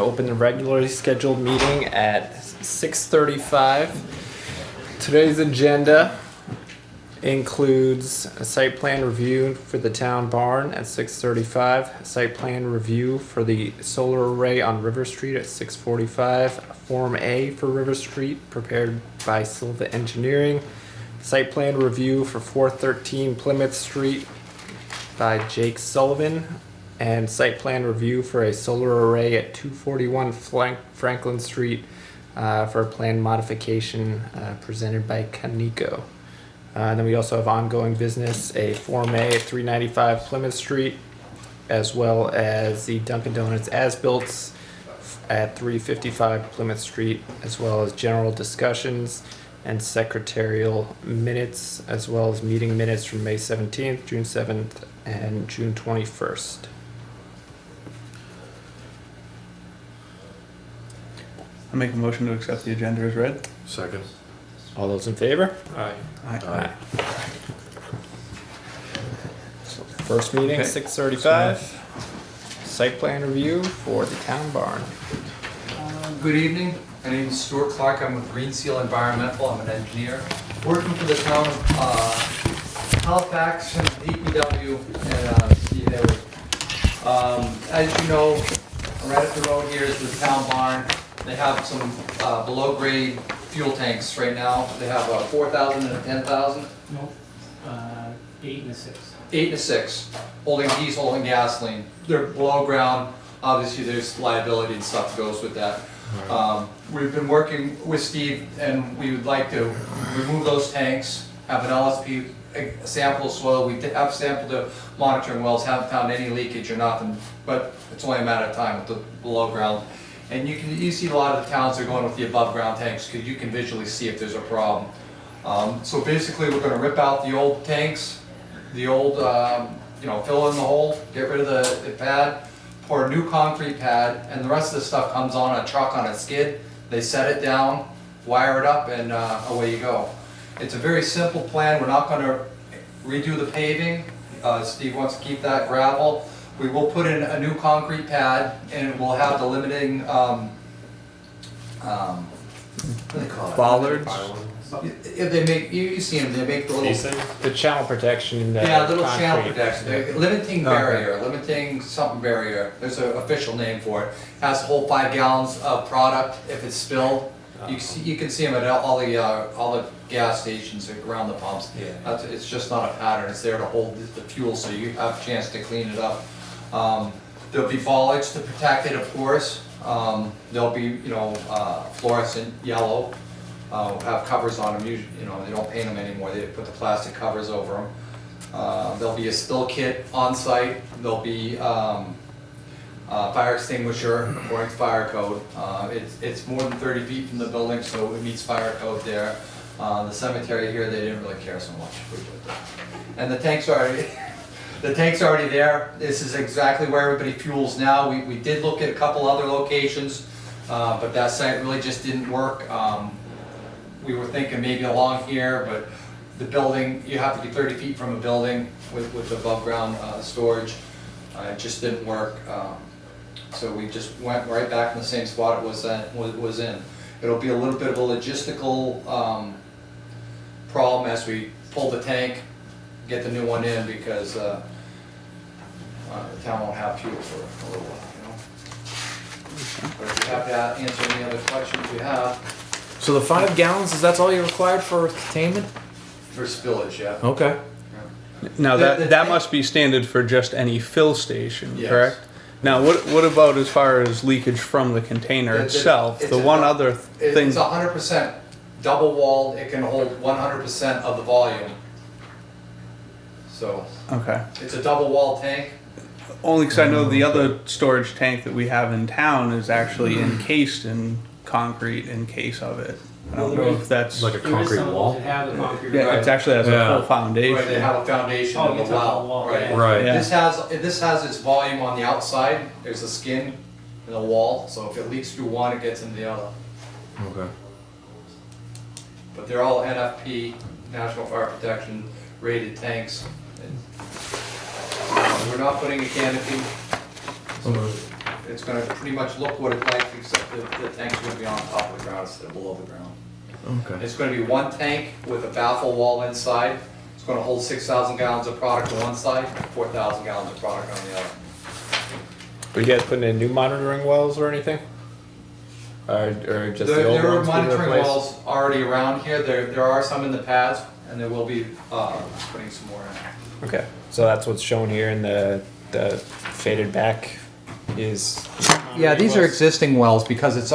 gonna open the regularly scheduled meeting at 6:35. Today's agenda includes a site plan review for the town barn at 6:35, a site plan review for the solar array on River Street at 6:45, Form A for River Street prepared by Silva Engineering, site plan review for 413 Plymouth Street by Jake Sullivan, and site plan review for a solar array at 241 Franklin Street for a plan modification presented by Kaneko. Then we also have ongoing business, a Form A at 395 Plymouth Street, as well as the Dunkin Donuts as-built at 355 Plymouth Street, as well as general discussions and secretarial minutes, as well as meeting minutes from May 17th, June 7th, and June 21st. I make a motion to accept the agenda as read. Second. All those in favor? Aye. Aye. So first meeting, Okay. 6:35. Site plan review for the town barn. Good evening, my name is Stuart Clark, I'm with Green Seal Environmental, I'm an engineer, working for the town of Halifax and DPW and Steve Haley. As you know, right up the road here is the town barn. They have some below grade fuel tanks right now. They have a 4,000 and a 10,000. Nope, 8 and a 6. 8 and a 6, holding diesel and gasoline. They're below ground, obviously there's liability and stuff that goes with that. We've been working with Steve and we would like to remove those tanks, have an LSP sample of soil. We have sampled the monitoring wells, haven't found any leakage or nothing, but it's only a matter of time with the below ground. And you see a lot of the towns are going with the above ground tanks because you can visually see if there's a problem. So basically we're going to rip out the old tanks, the old, fill in the hole, get rid of the pad, pour a new concrete pad, and the rest of the stuff comes on a truck on a skid. They set it down, wire it up, and away you go. It's a very simple plan. We're not going to redo the paving. Steve wants to keep that gravel. We will put in a new concrete pad, and we'll have the limiting, what do they call it? Bollards? If they make, you see them, they make the little, The channel protection. yeah, little channel concrete. protection, limiting barrier, limiting something barrier, there's an official name for it. Has to hold 5 gallons of product if it's spilled. You can see them at all the gas stations around the pumps. Yeah. It's just not a pattern, it's there to hold the fuel so you have a chance to clean it up. There'll be bollards to protect it, of course. There'll be, fluorescent yellow. Have covers on them, they don't paint them anymore, they put the plastic covers over them. There'll be a spill kit on site, there'll be fire extinguisher according to fire code. It's more than 30 feet from the building, so it meets fire code there. The cemetery here, they didn't really care so much. And the tank's already, the tank's already there. This is exactly where everybody fuels now. We did look at a couple other locations, but that site really just didn't work. We were thinking maybe along here, but the building, you have to be 30 feet from a building with above ground storage. It just didn't work. So we just went right back in the same spot it was in. It'll be a little bit of a logistical problem as we pull the tank, get the new one in, because the town won't have fuel for a little while, But if you have to answer any other questions you have. So the 5 gallons, that's all you're required for containment? For spillage, yeah. Okay. Now The that tank- must be standard for just any fill station, Yes. correct? Now what about as far as leakage from the container itself? It's The a one du- other thing. It's 100% double walled, it can hold 100% of the volume. So, Okay. it's a double walled tank. Only because I know the other storage tank that we have in town is actually encased in concrete in case of it. I don't know if that's Like a There is concrete some of wall? those that have the concrete. yeah, it actually has a Yeah. full Right, foundation. they have a foundation Oh, of the it's a whole well, wall, right. yeah. Right. Yeah. This has its volume on the outside, there's a skin in the wall, so if it leaks through one, it gets into the other. Okay. But they're all NFP, National Fire Protection rated tanks. And we're not putting a canopy, so It's gonna pretty much look what it's like, except the tank's gonna be on top of the ground instead of below the ground. Okay. It's gonna be one tank with a baffle wall inside. It's gonna hold 6,000 gallons of product on one side, 4,000 gallons of product on the other. Are you guys putting in new monitoring wells or anything? Or just the old There are ones being monitoring replaced? wells already around here. There are some in the pads, and there will be putting some more in. Okay, so that's what's shown here in the faded back is. Yeah, these are wells. existing wells because it's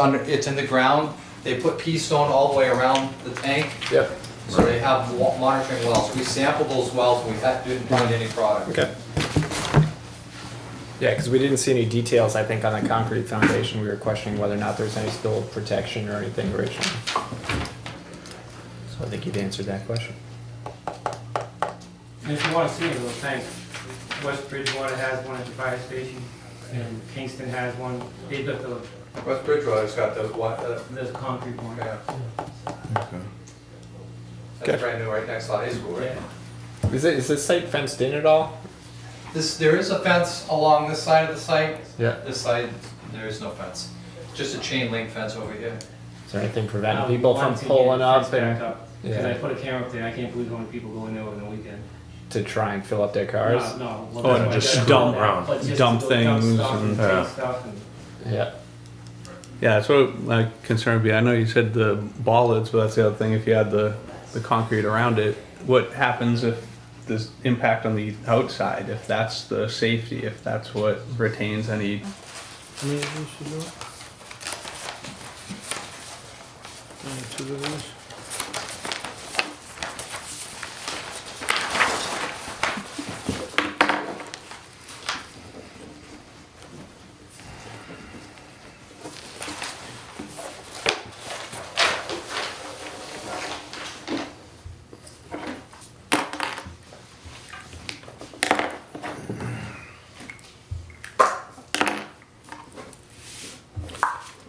in the ground. They put pea stone all the way around the tank, Yep. so they have monitoring wells. We sampled those wells, and we didn't find any product. Okay. Yeah, because we didn't see any details, I think, on the concrete foundation. We were questioning whether or not there's any still protection or anything originally. So I think you've answered that question. And if you want to see it, those tanks, West Bridgewater has one at the fire station, and Kingston has one. They've got West Bridgewater's got the the concrete one. yeah, Okay. that's Okay. brand new right next to the high school, right? Yeah. Is this site fenced in at all? There is a fence along this side of the site. Yeah. This side, there is no fence. Just a chain link fence over here. Is there anything preventing people from Once a pulling year, up fence back and up. Because I yeah, put a camera up there, I can't believe how many people go in there over the weekend. to try and fill up their cars? No. Oh, and just dump around. But just dump to go dump things stuff and- take Yeah. stuff and. Yeah. Yeah, that's what my concern would be. I know you said the bollards, but that's the other thing. If you had the concrete around it, what happens if there's impact on the outside? If that's the safety, if that's what retains any.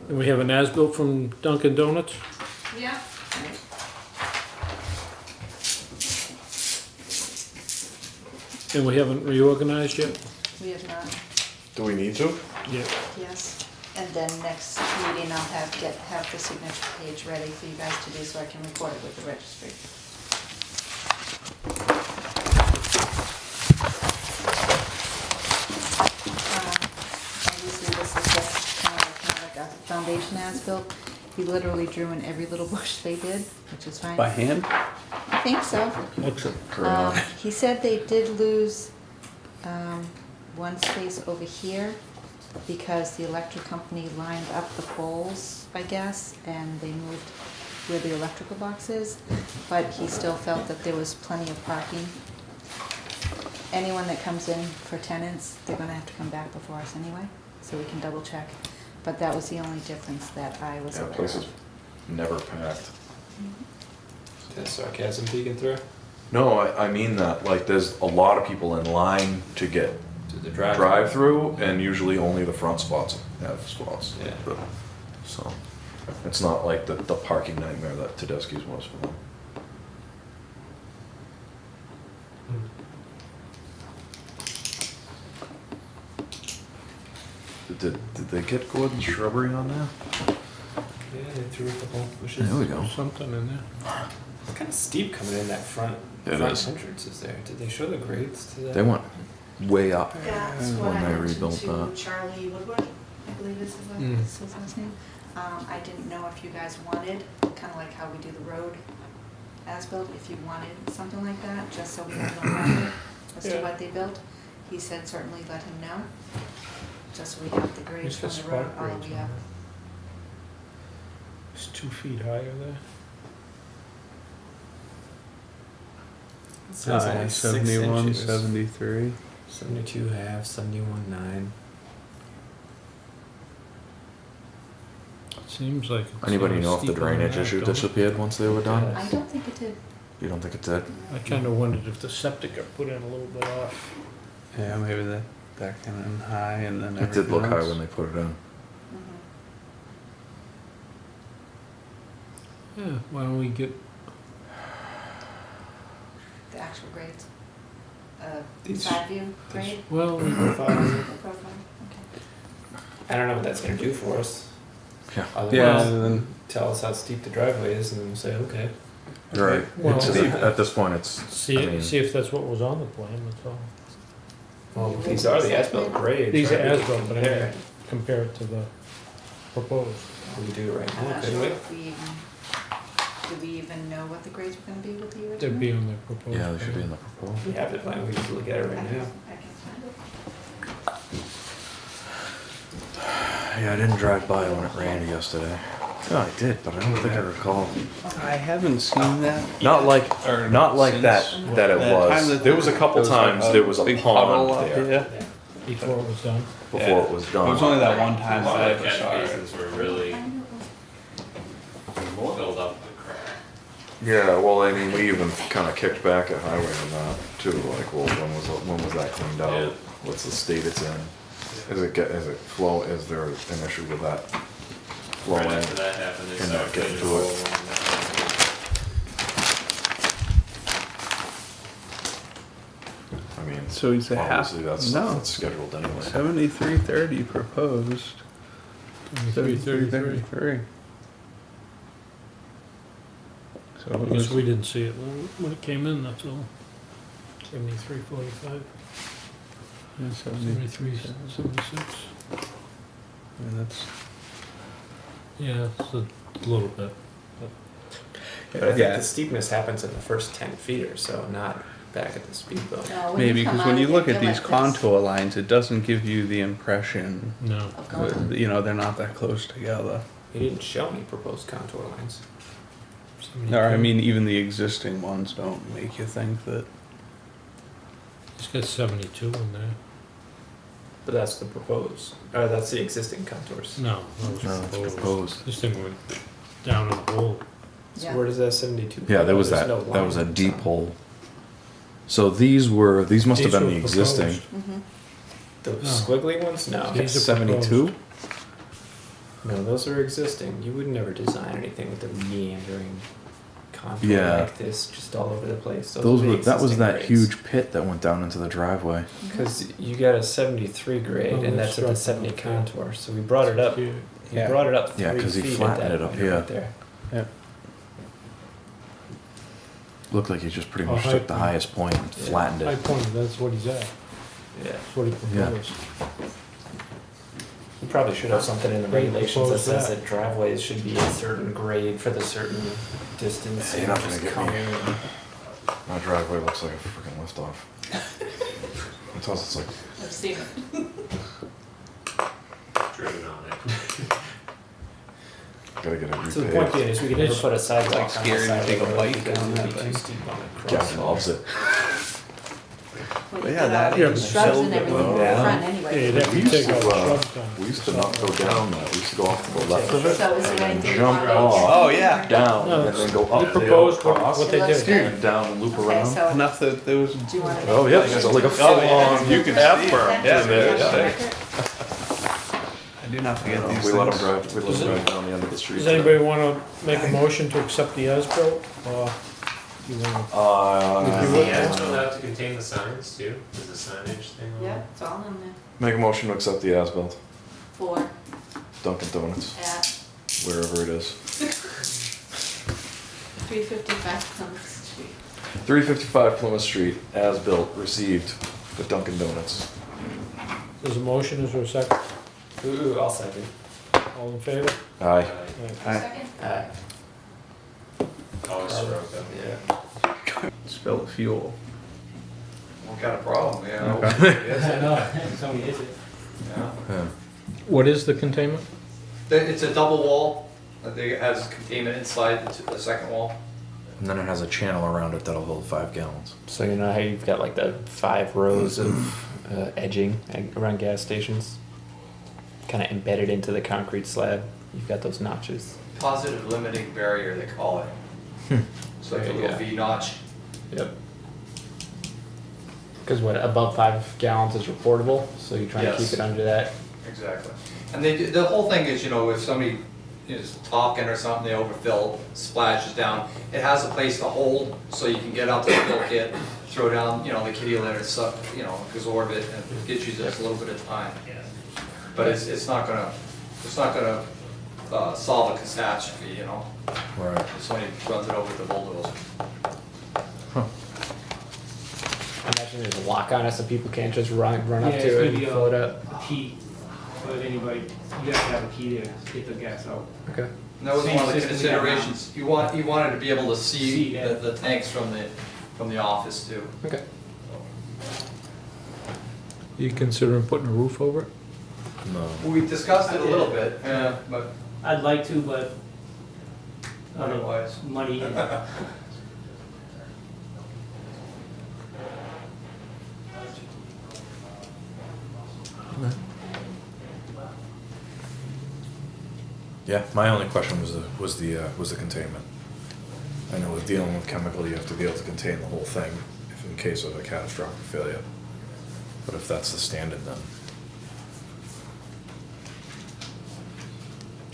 And we have an as-built from Dunkin Donuts? Yeah. And we haven't reorganized yet? We have not, Do we need to? Yeah. yes. And then next meeting, I'll have the signature page ready for you guys to do so I can record it with the registry. Obviously, this is just kind of like a foundation as-built. He literally drew in every little bush they did, which is fine. By hand? I think so. He said they did lose one space over here because the electric company lined up the poles, I guess, and they moved where the electrical box is, but he still felt that there was plenty of parking. Anyone that comes in for tenants, they're gonna have to come back before us anyway, so we can double check. But that was the only difference that I was Yeah, aware place is of. never packed. Is sarcasm peeking through? No, I mean that, like, there's a lot of people in line to get To the drive? drive-through, and usually only the front spots have spots. Yeah. So, it's not like the parking nightmare that Tedeschi's was for them. Did they get Gordon's shrubbery on there? Yeah, they threw a couple bushes. There we go. Something in there. It's kind of steep coming in that front It front is. entrance is there. Did they show the grades to that? They went way up That's what when I they mentioned rebuilt to that. Charlie Woodward, I believe is his last name. I didn't know if you guys wanted, kind of like how we do the road as-built, if you wanted something like that, just so we have no record as to Yeah. what they built. He said certainly let him know, just so we have the grades He's from got the road, spot all grades we on have. It's 2 feet higher there. Sounds like 6 71, inches. 73. 72 half, 71 9. Seems like. it's Anybody not know if the steep on drainage that, issue don't it? disappeared once they were done? I don't think it did. You don't think it did? I kinda wondered if the septic got put in a little bit off. Yeah, maybe that came in high and then It did look high else. when they put it in. Mhm. Yeah, why don't we get, The actual grades. These- Side view grade, well, the profile, okay. I don't know what that's gonna do for us. Yeah. Other Yeah, than and then tell us how steep the driveway is, and then we'll say, okay. You're right. Well, At this point, it's, See, I mean- see if that's what was on the plan, that's all. Well, these are the as-built grades. These are right? We can as-built, but compare. anyway, compare it to the proposed. We do it right I'm now, not couldn't sure we? if we even, do we even know what the grades were gonna be with the original? They'd be on the proposed. yeah, they should be plan. in the proposal. We have the plan, we just look at it I right can, now. I can find it. Yeah, I didn't drive by when it rained yesterday. No, I did, but I don't think I recall. I haven't seen that. Not like, Or not like since that it that time was. that There was a couple there was like times there was a big puddle pond up there here. Before it was done. before it was It was done. only that one time A that lot I of ever catch saw it. basins were really filled up with crap. Yeah, well, I mean, we even kind of kicked back at highway on that too, like, well, when was that cleaned Yeah. out? What's the state it's in? Is it flow, is there an issue with that Right flowing? after that happened, they and started not getting cleaning to the it. whole one. I mean, So he's a half. obviously that's stuff No, that's scheduled anyway. 7330 proposed. 7333. 7333. So I it guess was, we didn't see it when it came in, that's all. 7345, yeah, 7376. Yeah, that's. Yeah, it's a little bit. But I think Yeah. the steepness happens in the first 10 feet or so, not back at the speed bump. No, when Maybe you come because when out you of look the at these hill like contour lines, it doesn't give you the impression No. this, of going, that, you know, they're not that close together. He didn't show any proposed contour lines. Or I mean, even the existing ones don't make you think that. He's got 72 in there. But that's the proposed, or that's the existing contours. No, that was No, it's proposed. proposed. This thing went down in the hole. So yeah. where does that 72? Yeah, there was There's that, no that was a line. deep hole. So these must have These been were the existing. Mhm. The No. squiggly ones? No. These are 72? No, those are existing. You would never design anything with a meandering contour Yeah. like this, just all over the place. Those would were, be that was existing that grades. huge pit that went down into the driveway. Because you got a 73 grade, Oh, and that's that's at the right. 70 contour. So we brought it up. Here. We Yeah. brought it up 3 Yeah, 'cause he feet at flattened that it up point here. right there. Looked like he just pretty Oh, much high took the point. highest point and flattened I it. pointed, that's what he's at. Yeah. That's what he proposed. We probably should have something in the Where you regulations that propose says that? that driveways should be a certain grade for the certain distance. Yeah, you're and not gonna just get come me. in. My driveway looks like a freaking liftoff. Until it's like, I've seen it. Driven on it. gotta get it So the point repaved. being is we can never It's put a sidewalk like on the scary to side of take the a road bike because down it'd be that too thing. steep on the cross. Gavin loves it. Well, But you yeah, got that all the is shrubs so and good. everything in the Yeah. front Yeah, anyway. you'd have We to used take to, all the shrubs down. We used to not go down that. We used to go off to the left of it. So is there anything you Jump want to off. Oh, yeah. Down No, and then go He up the hill proposed across. what they It looks did. good. And down and loop Okay, around. so Enough that there was. do you want to? Oh, yeah, there's like a full on you can see F it. berm Yeah, in there. yeah. Yeah. I do not forget these We let him things. drive, we let him drive down the end of the street. Does anybody want to make a motion to accept the as-built? Or you want Is would- the as-built have to contain the signs too? Is the signage thing on? Yeah, it's all in there. Make a motion to accept the as-built. For, Dunkin Donuts, at wherever it is. 355 Plymouth Street. 355 Plymouth Street, as-built, received for Dunkin Donuts. there's a motion, is there a second? Ooh, I'll second. All in favor? Aye. Second? Always stroke them. Yeah. Spilled fuel. We got a problem, yeah. I know, somebody hit it. Yeah. What is the containment? It's a double wall, I think it has containment inside the second wall. And then it has a channel around it that'll hold 5 gallons. So you know how you've got like the 5 rows of edging around gas stations, kind of embedded into the concrete slab. You've got those notches. Positive limiting barrier, they call it. It's like a There you little go. V notch. Yep. Because what above 5 gallons is reportable, so you're trying to Yes. keep it under that. Exactly. And the whole thing is, you know, if somebody is talking or something, they overfill, splashes down, it has a place to hold, so you can get out the spill kit, throw down, you know, the kitty litter, suck, you know, absorb it, and get you just a little bit of time. but it's not gonna solve a catastrophe, you know? Right. It's when he runs it over with the bulldozer. I imagine there's a lock on it so people can't just run up Yeah, it's to gonna it and be fill it up. a key for anybody, you have to have a key to get the gas out. Okay. And that was Same one of the system we have now. considerations, he wanted to be able to see See, yeah. the tanks from the office too. Okay. You considering putting a roof over it? No. We discussed it a little bit, yeah, but I'd like to, but otherwise. money. Yeah, my only question was the containment. I know with dealing with chemical, you have to be able to contain the whole thing if in case of a catastrophic failure. But if that's the standard, then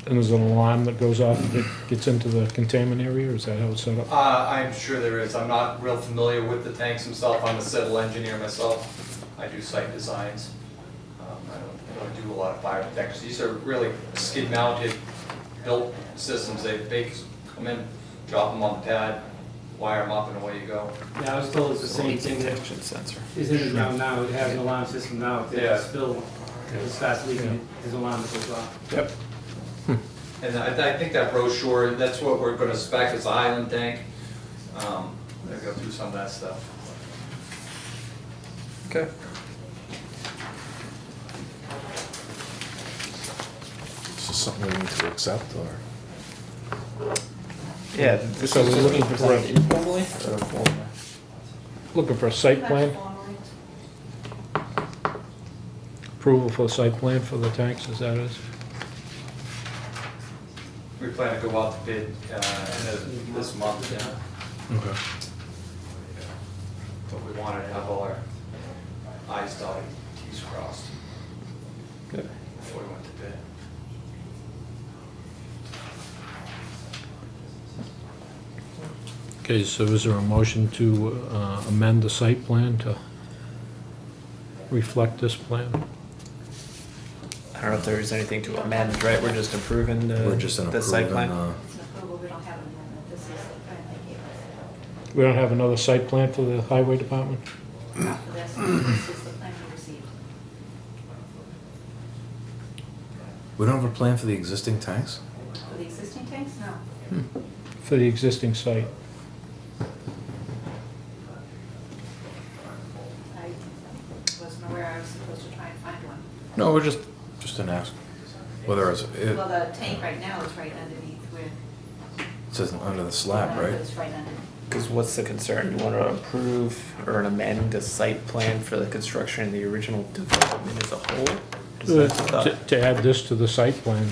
And there's an alarm that goes off if it gets into the containment area, or is that how it's set up? I'm sure there is, I'm not real familiar with the tanks themselves, I'm a civil engineer myself, I do site designs. I don't do a lot of fire detectors, these are really skid mounted, built systems, they come in, drop them on the pad, wire them up and away you go. Yeah, I was told it's the same thing that Detection sensor. is in the ground now, it has an alarm system now, if there's Yeah. a spill, it starts leaking, there's an alarm that goes off. Yep. And I think that brochure, that's what we're gonna spec as a Highland tank. They're gonna do some of that stuff. Okay. is this something we need to accept or? Yeah, this So is we're just looking being for presented a- informally or formally? Looking for a site plan? Approval for a site plan for the tanks, is that it? We plan to go out to bid, end of this month, yeah. Okay. But we wanted to have all our i's dotted, t's crossed Good. before we went to bid. Okay, so is there a motion to amend the site plan to reflect this plan? I don't know if there's anything to amend, right? We're just approving We're just in the site approving, plan. It's an approval, we don't have an amendment, this is the plan they gave us. We don't have another site plan for the highway department? Not for this, this is the plan we received. We don't have a plan for the existing tanks? For the existing tanks, no. For the existing site? I wasn't aware I was supposed to try and find one. No, we're just an ask. Whether it Well, the tank right now is right underneath where. says under the slab, right? It's right underneath. Because what's the concern? You want to approve or amend a site plan for the construction of the original development as a whole? Is that To add this to the site plan,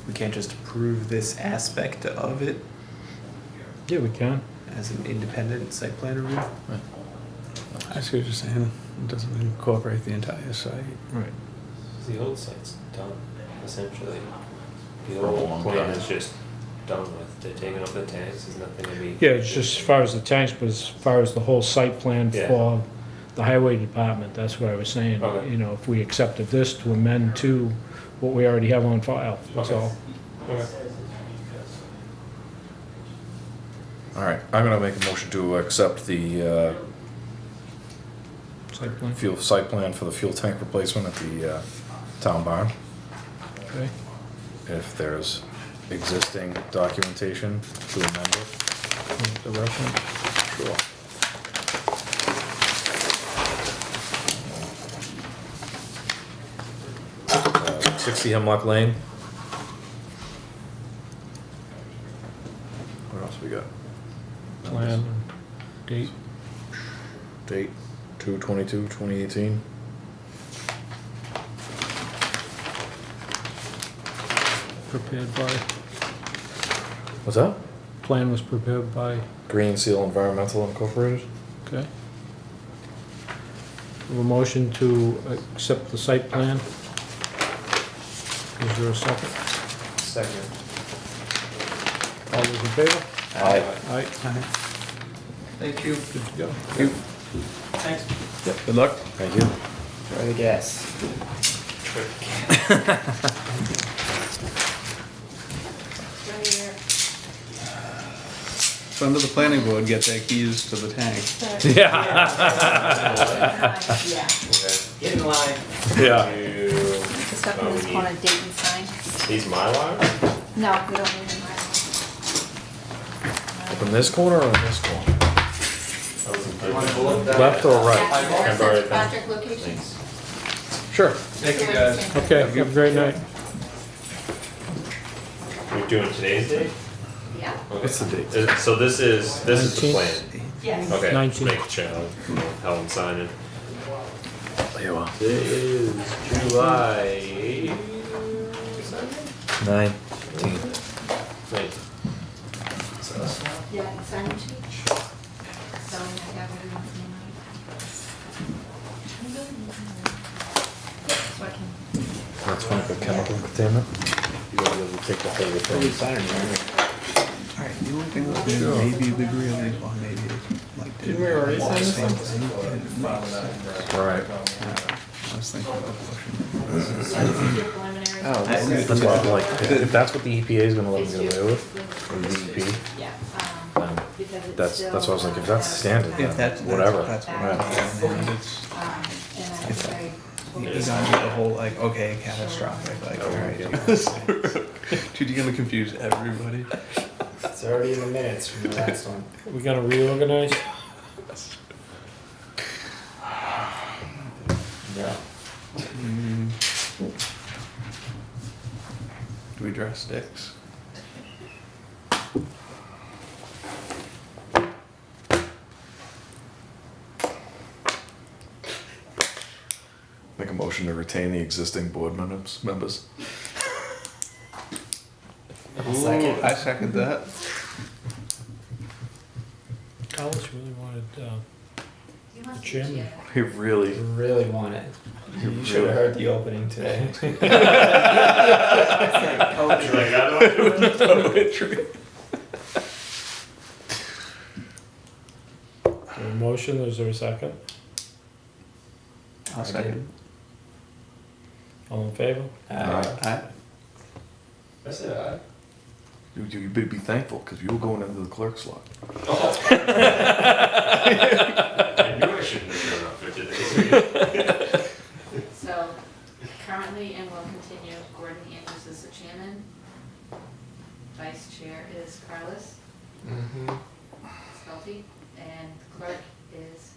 we can't just approve this aspect of it yeah, we can. as an independent site plan review? I see what you're saying. It doesn't incorporate the entire site. Right. The old site's done, essentially. The For a long old plan time. is just done with, they're taking up the tanks, there's nothing to be. Yeah, it's just as far as the tanks, but as far as the whole site plan Yeah. for the highway department, that's what I was saying. Okay. You know, if we accepted this to amend to what we already have on file, that's Okay. all. Okay. All right, I'm gonna make a motion to accept the Site plan, fuel site plan for the fuel tank replacement at the town barn. okay. If there's existing documentation to amend it. The reference. Sure. 60 Hemlock Lane. What else we got? Plan and date. Date 2/22/2018. Prepared by, What's that? plan was prepared by, Green Seal Environmental Incorporated. okay. We have a motion to accept the site plan. Is there a second? Second. All those in favor? Aye. Aye. Thank you. Good to go. Thanks. Yep, good luck. Thank you. Try the gas. Right here. Son of the planning board get their keys to the tank. Yeah. Get in line. Yeah. This stuff in this corner, date and sign. These Mylar? No, we don't need them. From this corner or this corner? Left Left or right? I've already been. Patrick location. Thanks. Sure. Thank you, guys. Okay, have a great night. We're doing today's date? Yeah. Okay. What's the date? So this is the 19th. plan. Yes. Okay, 19th. make sure Helen sign it. Yeah, well. It is July 19. Right. Yeah, I can sign it too. So I have everyone's name on it. So I can. That's fine for chemical containment. You gotta be able to take the whole thing. Alright, the only thing that maybe the grill is on maybe is like. Didn't we already sign this Right. I was thinking about pushing. Preliminary. That's why I'm like, if that's what the EPA is gonna let me get away with, or the DEP, Yeah. Because it's that's what I was like, if that's standard, If then that's, whatever. that's what Yeah. I'm saying, it's, And I If that- very. you gotta do the whole like, okay, catastrophic, like, alright. Dude, you're gonna confuse everybody. It's already in the minutes from the last one. We gotta reorganize. Yeah. Do we draw sticks? Make a motion to retain the existing board members. Second. I second that. Alice really wanted, You must be Chairman. chair. He really. Really want it. You should have heard the opening today. a motion, is there a second? I'll second. All in favor? Aye. I said aye. You better be thankful, because you were going into the clerk's slot. I knew I shouldn't have shown up for today. So currently, and will continue, Gordon Andrews is the chairman. Vice chair is Carlos Mm-hmm. Skelty, and clerk is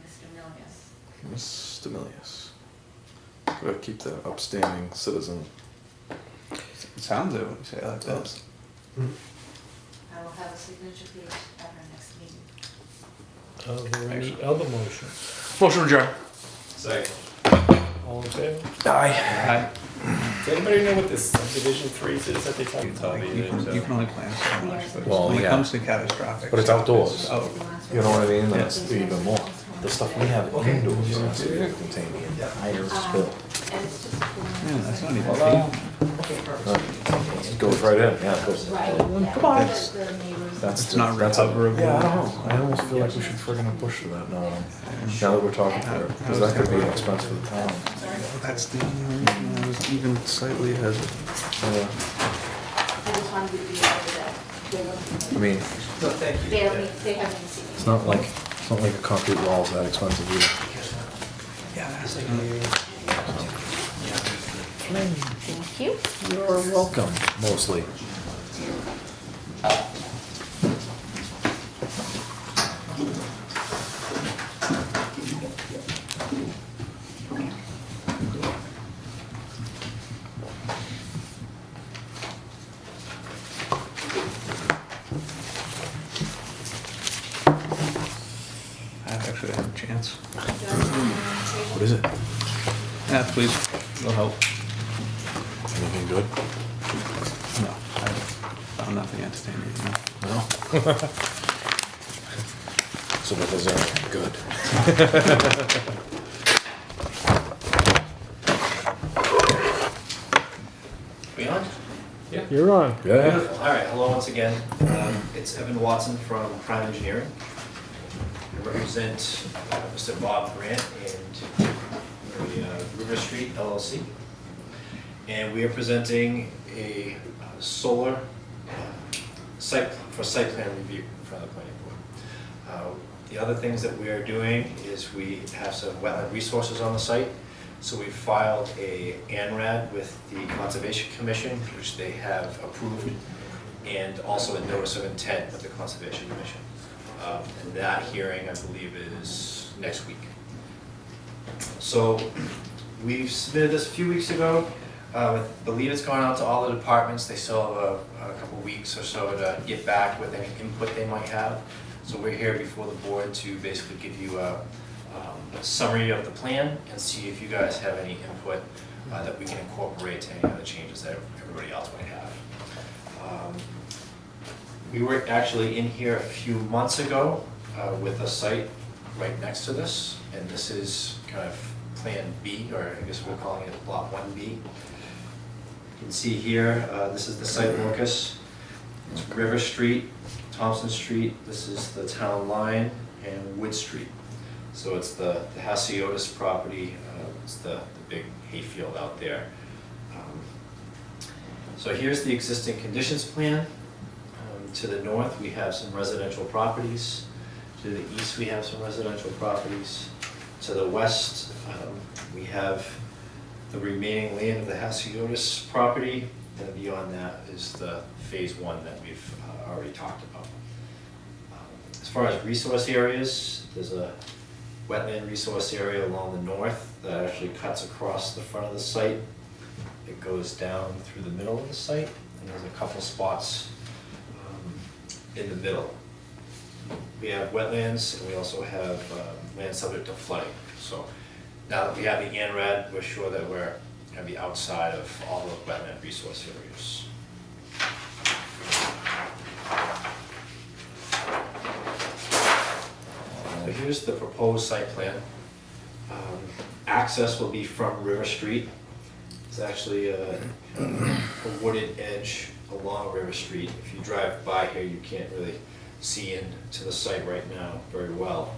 Mr. Milius. Mr. Milius. Gotta keep that upstanding citizen. It sounds it when you say it like that. I will have a signature page at our next meeting. Are there any other motions? Motion adjourned. Second. All in favor? Aye. Does anybody know what this subdivision freeze is that they talk about? You can only plan so much, but Well, when it yeah. comes to catastrophic. But it's stuff, outdoors. Oh, You know what I mean? That's even more. The stuff we have indoors is contain the entire spill. And it's just. man, that's not even. It goes right in, yeah. it goes- That's, That's it's not that's recoverable. Yeah, I don't know. I almost feel like we should friggin' push for that now. Now that we're talking for it, because that could be an expense for the town. That's the only reason I was even slightly hesitant. I just wanted you to be aware that they I wouldn't, mean, they haven't even seen it. it's not like a concrete wall's that expensive either. Yeah, that's Thank you. You're welcome, mostly. I've actually had a chance. What is it? Yeah, please, it'll help. Anything good? No, I found nothing entertaining. No. No. So that is good. We on? You're on. Yeah. Beautiful. All right, hello once again. It's Evan Watson from Prime Engineering. represent Mr. Bob Grant and River Street LLC. And we are presenting a solar site plan review in front of the planning board. The other things that we are doing is we have some wetland resources on the site. So we filed a ANRAD with the Conservation Commission, which they have approved, and also a notice of intent with the Conservation Commission. And that hearing, I believe, is next week. So we've submitted this a few weeks ago. I believe it's gone out to all the departments. They still have a couple weeks or so to get back with any input they might have. So we're here before the board to basically give you a summary of the plan and see if you guys have any input that we can incorporate to any other changes that everybody else might have. We were actually in here a few months ago with a site right next to this, and this is kind of Plan B, or I guess we're calling it Block 1B. You can see here, this is the site locus. It's River Street, Thompson Street, this is the town line, and Wood Street. So it's the Hasiotis property, it's the big hayfield out there. So here's the existing conditions plan. To the north, we have some residential properties. To the east, we have some residential properties. To the west, we have the remaining land of the Hasiotis property, and beyond that is the phase 1 that we've already talked about. As far as resource areas, there's a wetland resource area along the north that actually cuts across the front of the site. It goes down through the middle of the site, and there's a couple spots in the middle. We have wetlands, and we also have land subject to flooding. So now that we have the ANRAD, we're sure that we're going to be outside of all the wetland resource areas. So here's the proposed site plan. Access will be from River Street. It's actually a wooded edge along River Street. If you drive by here, you can't really see into the site right now very well.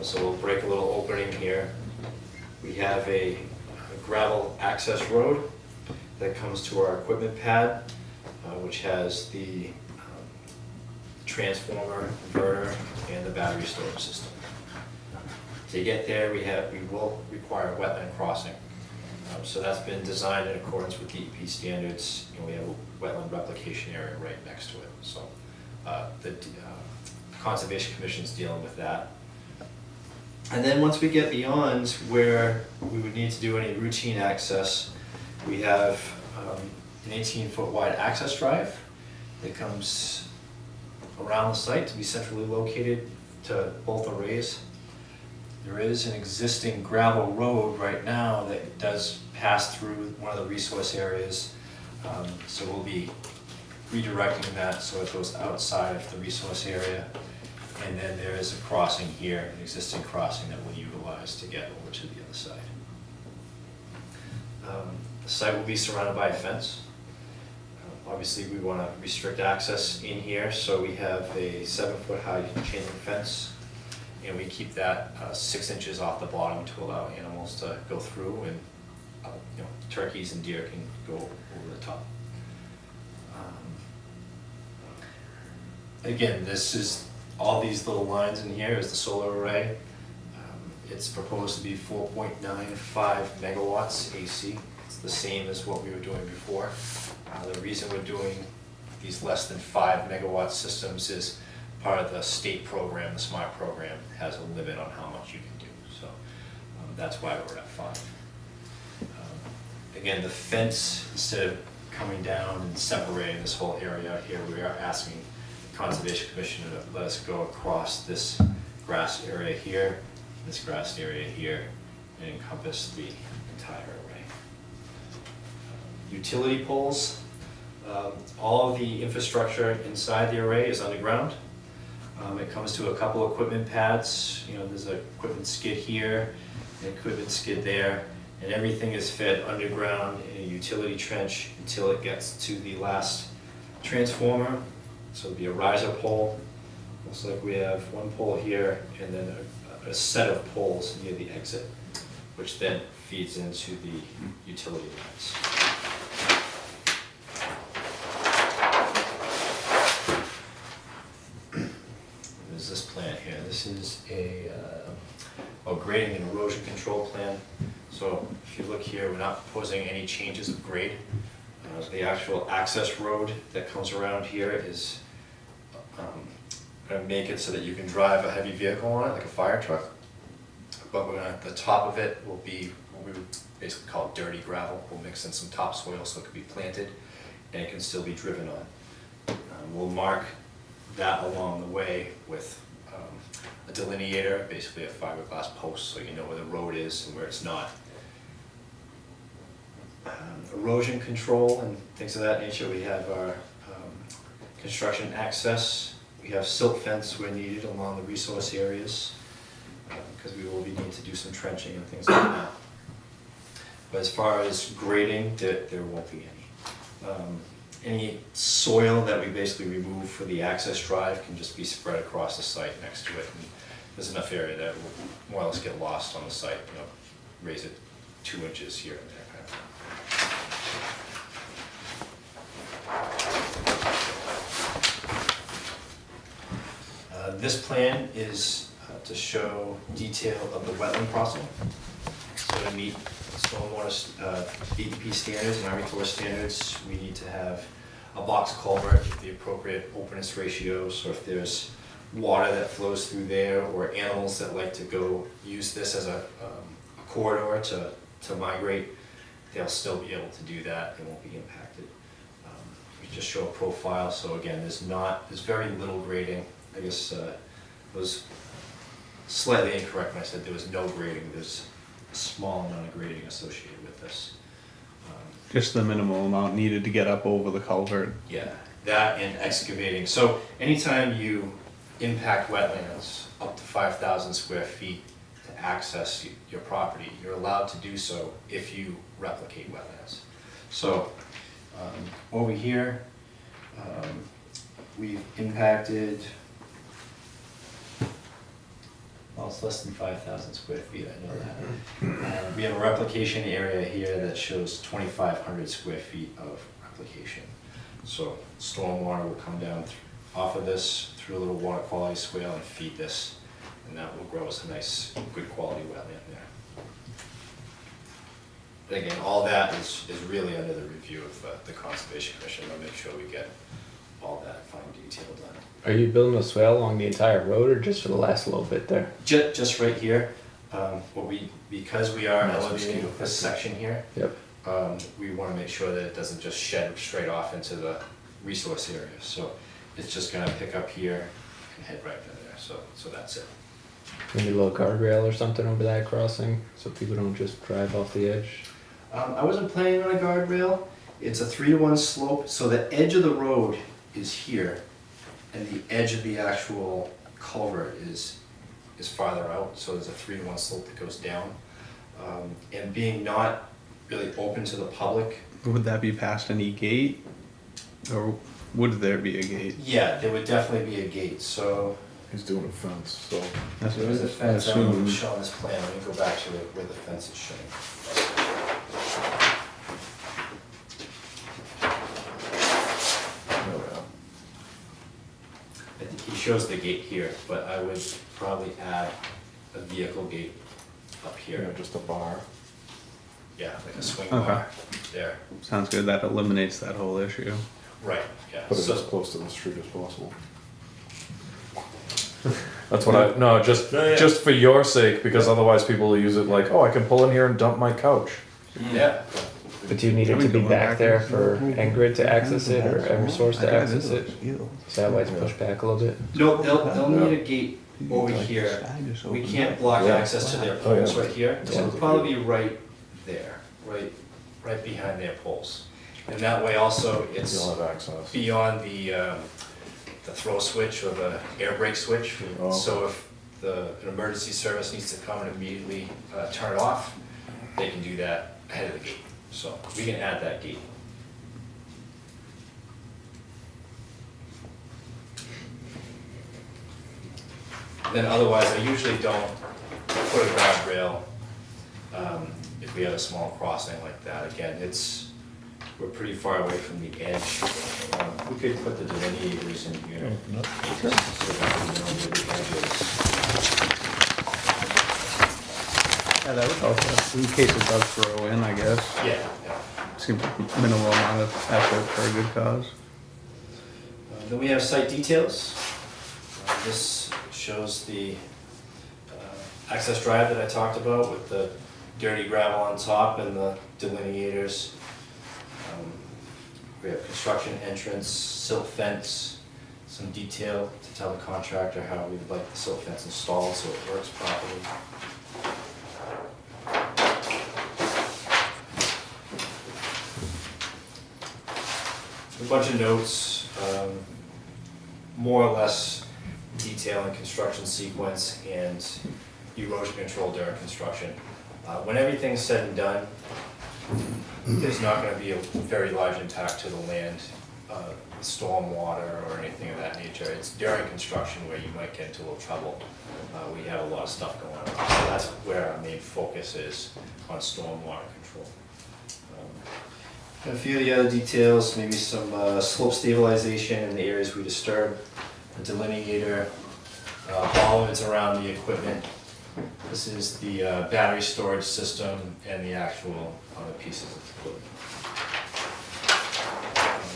So we'll break a little opening here. We have a gravel access road that comes to our equipment pad, which has the transformer, inverter, and the battery storage system. To get there, we will require a wetland crossing. So that's been designed in accordance with DEP standards, and we have a wetland replication area right next to it. So the Conservation Commission's dealing with that. And then once we get beyond where we would need to do any routine access, we have an 18-foot wide access drive that comes around the site to be centrally located to both arrays. There is an existing gravel road right now that does pass through one of the resource areas. So we'll be redirecting that so it goes outside of the resource area. And then there is a crossing here, an existing crossing that we'll utilize to get over to the other side. The site will be surrounded by a fence. Obviously, we want to restrict access in here, so we have a 7-foot high chain link fence, and we keep that 6 inches off the bottom to allow animals to go through, and turkeys and deer can go over the top. Again, this is all these little lines in here is the solar array. It's proposed to be 4.95 megawatts AC. It's the same as what we were doing before. The reason we're doing these less than 5 megawatt systems is part of the state program, the SMART program, has a limit on how much you can do. So that's why we're at 5. Again, the fence, instead of coming down and separating this whole area here, we are asking the Conservation Commission to let us go across this grass area here, this grass area here, and encompass the entire array. Utility poles. All of the infrastructure inside the array is underground. It comes to a couple equipment pads. There's an equipment skid here, an equipment skid there, and everything is fed underground in a utility trench until it gets to the last transformer. So it'll be a riser pole, Looks like we have one pole here and then a set of poles near the exit, which then feeds into the utility lines. There's this plan here. This is a grading and erosion control plan. So if you look here, we're not proposing any changes of grade. The actual access road that comes around here is going to make it so that you can drive a heavy vehicle on it, like a fire truck. But the top of it will be what we would basically call dirty gravel. We'll mix in some topsoil so it can be planted and it can still be driven on. We'll mark that along the way with a delineator, basically a fiberglass post, so you know where the road is and where it's not. Erosion control and things of that nature. We have our construction access. We have silt fence where needed along the resource areas because we will be needing to do some trenching and things like that. But as far as grading, there won't be any. Any soil that we basically remove for the access drive can just be spread across the site next to it. And there's enough area that will more or less get lost on the site, you know, raise it 2 inches here and there. Kind of thing. This plan is to show detail of the wetland crossing. So to meet stormwater DEP standards and Army Corps standards, we need to have a box culvert with the appropriate openness ratios. So if there's water that flows through there or animals that like to go use this as a corridor to migrate, they'll still be able to do that. They won't be impacted. We just show a profile. So again, there's very little grading. I guess it was slightly incorrect when I said there was no grading. There's a small amount of grading associated with this. Just the minimal amount needed to get up over the culvert. Yeah, that and excavating. So anytime you impact wetlands up to 5,000 square feet to access your property, you're allowed to do so if you replicate wetlands. So over here, we've impacted, well, it's less than 5,000 square feet, I know that. We have a replication area here that shows 2,500 square feet of replication. So stormwater will come down off of this through a little water quality swale and feed this, and that will grow us a nice, good quality wetland there. But again, all that is really under the review of the Conservation Commission. We'll make sure we get all that fine detail done. Are you building a swale along the entire road or just for the last little bit there? Just right here, because we are elevating this section here, Yep. we want to make sure that it doesn't just shed straight off into the resource area. So it's just going to pick up here and head right into there. So that's it. Maybe a little guardrail or something over that crossing so people don't just drive off the edge. I wasn't planning on a guardrail. It's a 3-to-1 slope, so the edge of the road is here, and the edge of the actual culvert is farther out, so there's a 3-to-1 slope that goes down. And being not really open to the public. Would that be past any gate? Or would there be a gate? Yeah, there would definitely be a gate, so. He's doing a fence, so. That's There what is a I fence, I don't know if assumed. it's shown on this plan, let me go back to where the fence is shown. I think he shows the gate here, but I would probably add a vehicle gate up Yeah, here. just a bar. Yeah, like a swing Okay. bar there. Sounds good. That eliminates that whole issue. Right, yeah. Put it So- as close to the street as possible. That's what I, no, just for your sake, because otherwise people will use it like, oh, I can pull in here and dump my couch. Yeah, But do you need it to be back there for Engrid to access it or Eversource to access it? Is that why it's pushed back a little bit? no, they'll need a gate over here. We can't block Yeah. access to their Oh, yeah. poles right here, so Yeah. it'll probably be right there, right behind their poles. And that way also, it's You'll have access. beyond the throw switch or the air brake switch. Oh. So if an emergency service needs to come and immediately turn it off, they can do that ahead of the gate. So we can add that gate. Then otherwise, I usually don't put a guardrail if we have a small crossing like that. Again, we're pretty far away from the edge. We could put the delineators in here. Open up. So that we know where the edge is. Yeah, that would help, in case it does throw in, I guess. Yeah, yeah. Seems like minimal amount of effort for a good cause. Then we have site details. This shows the access drive that I talked about with the dirty gravel on top and the delineators. We have construction entrance, silt fence, some detail to tell the contractor how we'd like the silt fence installed so it works properly. A bunch of notes, more or less detailing construction sequence and erosion control during construction. When everything's said and done, there's not going to be a very large impact to the land, storm water or anything of that nature. It's during construction where you might get into a little trouble. We have a lot of stuff going on. So that's where our main focus is, on storm water control. A few of the other details, maybe some slope stabilization in the areas we disturb, a delineator, bollards around the equipment. This is the battery storage system and the actual other pieces of equipment.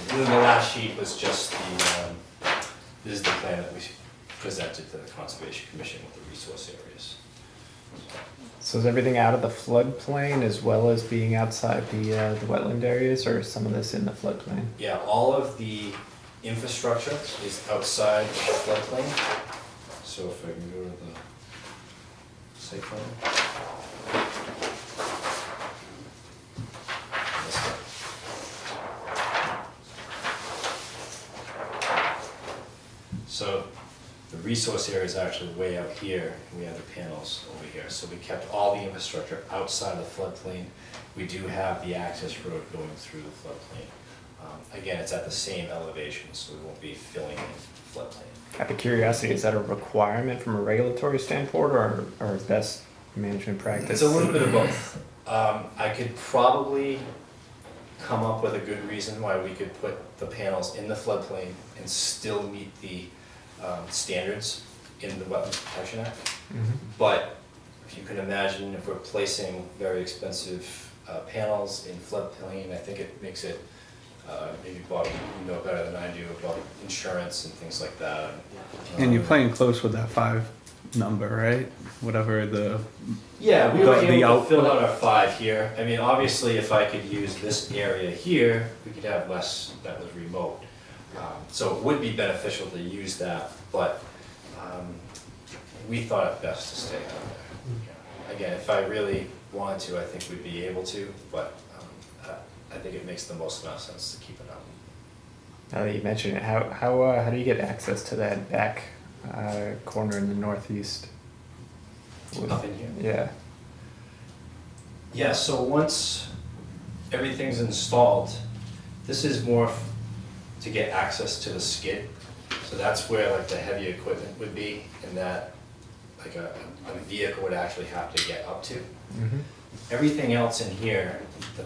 And then the last sheet was just this is the plan that we presented to the Conservation Commission with the resource areas. So is everything out of the floodplain as well as being outside the wetland areas, or is some of this in the floodplain? Yeah, all of the infrastructure is outside of the floodplain. So if I can go to the site plan. This way. So the resource area is actually way out here, and we have the panels over here. So we kept all the infrastructure outside of the floodplain. We do have the access road going through the floodplain. Again, it's at the same elevation, so we won't be filling in floodplain. Out of curiosity, is that a requirement from a regulatory standpoint, or best management practice? It's a little bit of both. I could probably come up with a good reason why we could put the panels in the floodplain and still meet the standards in the Wetland Protection Act. Mhm. But if you can imagine, if we're placing very expensive panels in floodplain, I think it makes it, maybe Bob, you know better than I do about insurance and things like that. And you're playing close with that 5 number, right? Whatever the, Yeah, we were the able to fill output. out our 5 here. I mean, obviously, if I could use this area here, we could have less that was remote. So it would be beneficial to use that, but we thought it best to stay out there. Again, if I really wanted to, I think we'd be able to, but I think it makes the most amount of sense to keep it out. Now that you mention it, how do you get access to that back corner in the northeast? Up in here? Yeah. Yeah, so once everything's installed, this is more to get access to the skid. So that's where like the heavy equipment would be, and that like a vehicle would actually have to get up to. Mm-hmm. Everything else in here, the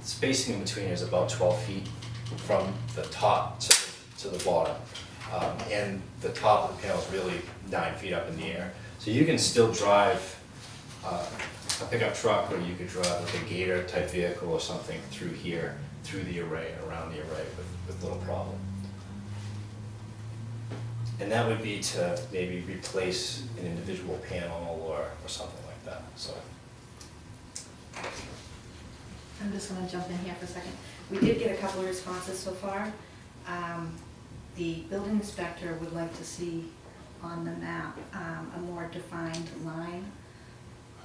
spacing in between is about 12 feet from the top to the bottom. And the top of the panel is really 9 feet up in the air. So you can still drive a pickup truck, or you could drive like a gator type vehicle or something through here, through the array, around the array with little problem. And that would be to maybe replace an individual panel or something like that, so. I'm just gonna jump in here for a second. We did get a couple of responses so far. The building inspector would like to see on the map a more defined line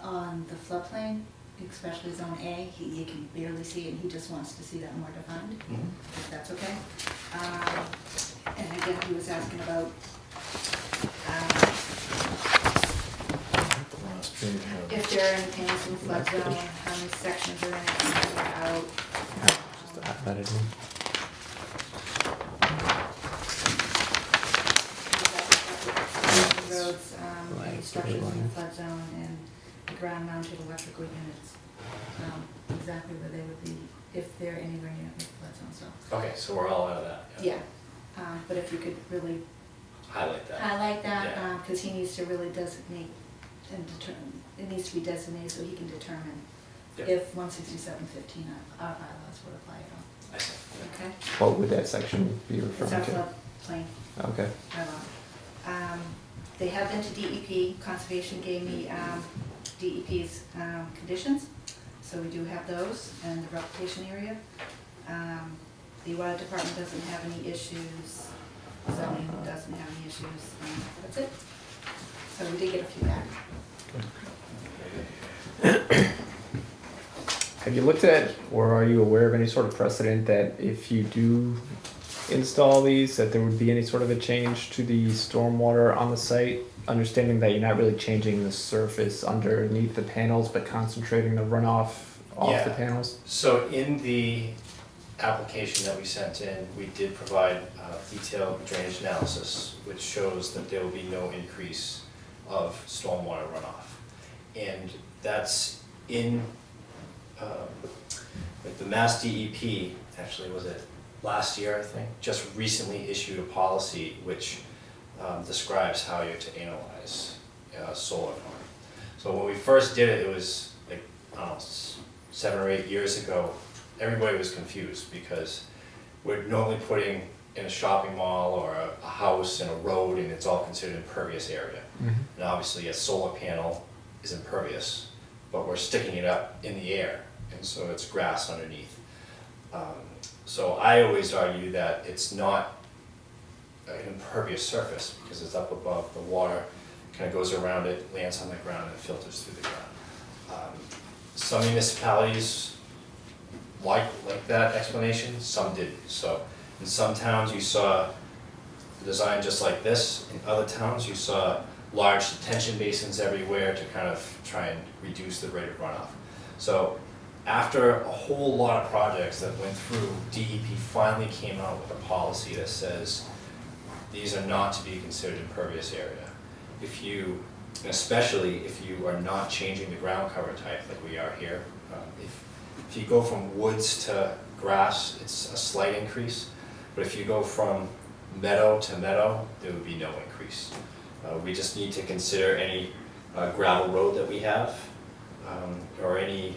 on the floodplain, especially zone A. He can barely see it, and he just wants to see that more defined, if that's okay. And again, he was asking about if there are any in flood zone, how many sections are in it, how many are out. Just add it in. Road roads, any Right, structures in the line. flood zone, and ground-mounted electrical units. Exactly where they would be, if they're anywhere near the flood zone, so, Okay, so we're all out of that. yeah. But if you could really Highlight that. highlight that, Yeah. because he needs to really designate and determine, it needs to be designated so he can determine Yeah. if 16715 our bylaws would apply at all, I see. okay? What would that section be It's our referring to? floodplain Okay. bylaw. They have been to DEP, Conservation gave me DEP's conditions, so we do have those, and the replication area. The water department doesn't have any issues, zoning doesn't have any issues, and that's it. So we did get a few back. Have you looked at, or are you aware of any sort of precedent that if you do install these, that there would be any sort of a change to the stormwater on the site? Understanding that you're not really changing the surface underneath the panels, but concentrating the runoff off the Yeah. panels? So in the application that we sent in, we did provide detailed drainage analysis, which shows that there will be no increase of stormwater runoff. And that's in, like the Mass DEP, actually, was it last year, I think, just recently issued a policy which describes how you're to analyze solar farm. So when we first did it, it was like, I don't know, 7 or 8 years ago, everybody was confused because we're normally putting in a shopping mall or a house and a road, and it's all considered impervious area. And obviously a solar panel is impervious, but we're sticking it up in the air, and so it's grass underneath. So I always argue that it's not an impervious surface because it's up above the water, kind of goes around it, lands on the ground, and filters through the ground. Some municipalities like that explanation, some didn't. So in some towns you saw a design just like this. In other towns you saw large detention basins everywhere to kind of try and reduce the rate of runoff. So after a whole lot of projects that went through, DEP finally came out with a policy that says these are not to be considered impervious area. If you, especially if you are not changing the ground cover type like we are here, if you go from woods to grass, it's a slight increase. But if you go from meadow to meadow, there would be no increase. We just need to consider any gravel road that we have, or any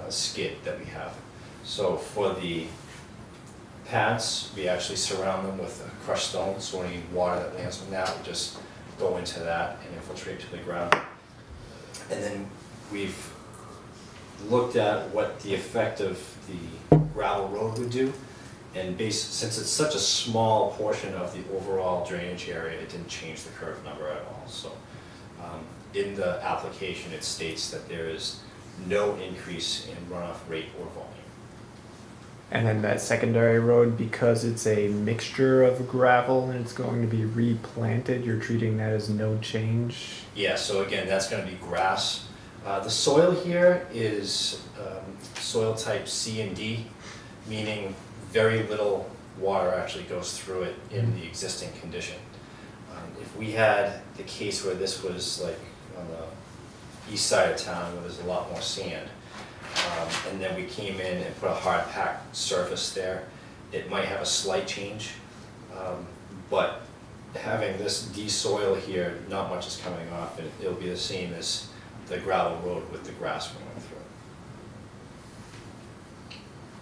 skid that we have. So for the pads, we actually surround them with crushed stone, so any water that lands on that would just go into that and infiltrate to the ground. And then we've looked at what the effect of the gravel road would do, and since it's such a small portion of the overall drainage area, it didn't change the curve number at all. So in the application, it states that there is no increase in runoff rate or volume. And then that secondary road, because it's a mixture of gravel and it's going to be replanted, you're treating that as no change? Yeah, so again, that's gonna be grass. The soil here is soil type C and D, meaning very little water actually goes through it in the existing condition. If we had the case where this was like on the east side of town where there's a lot more sand, and then we came in and put a hard packed surface there, it might have a slight change. But having this de-soil here, not much is coming off, and it'll be the same as the gravel road with the grass going through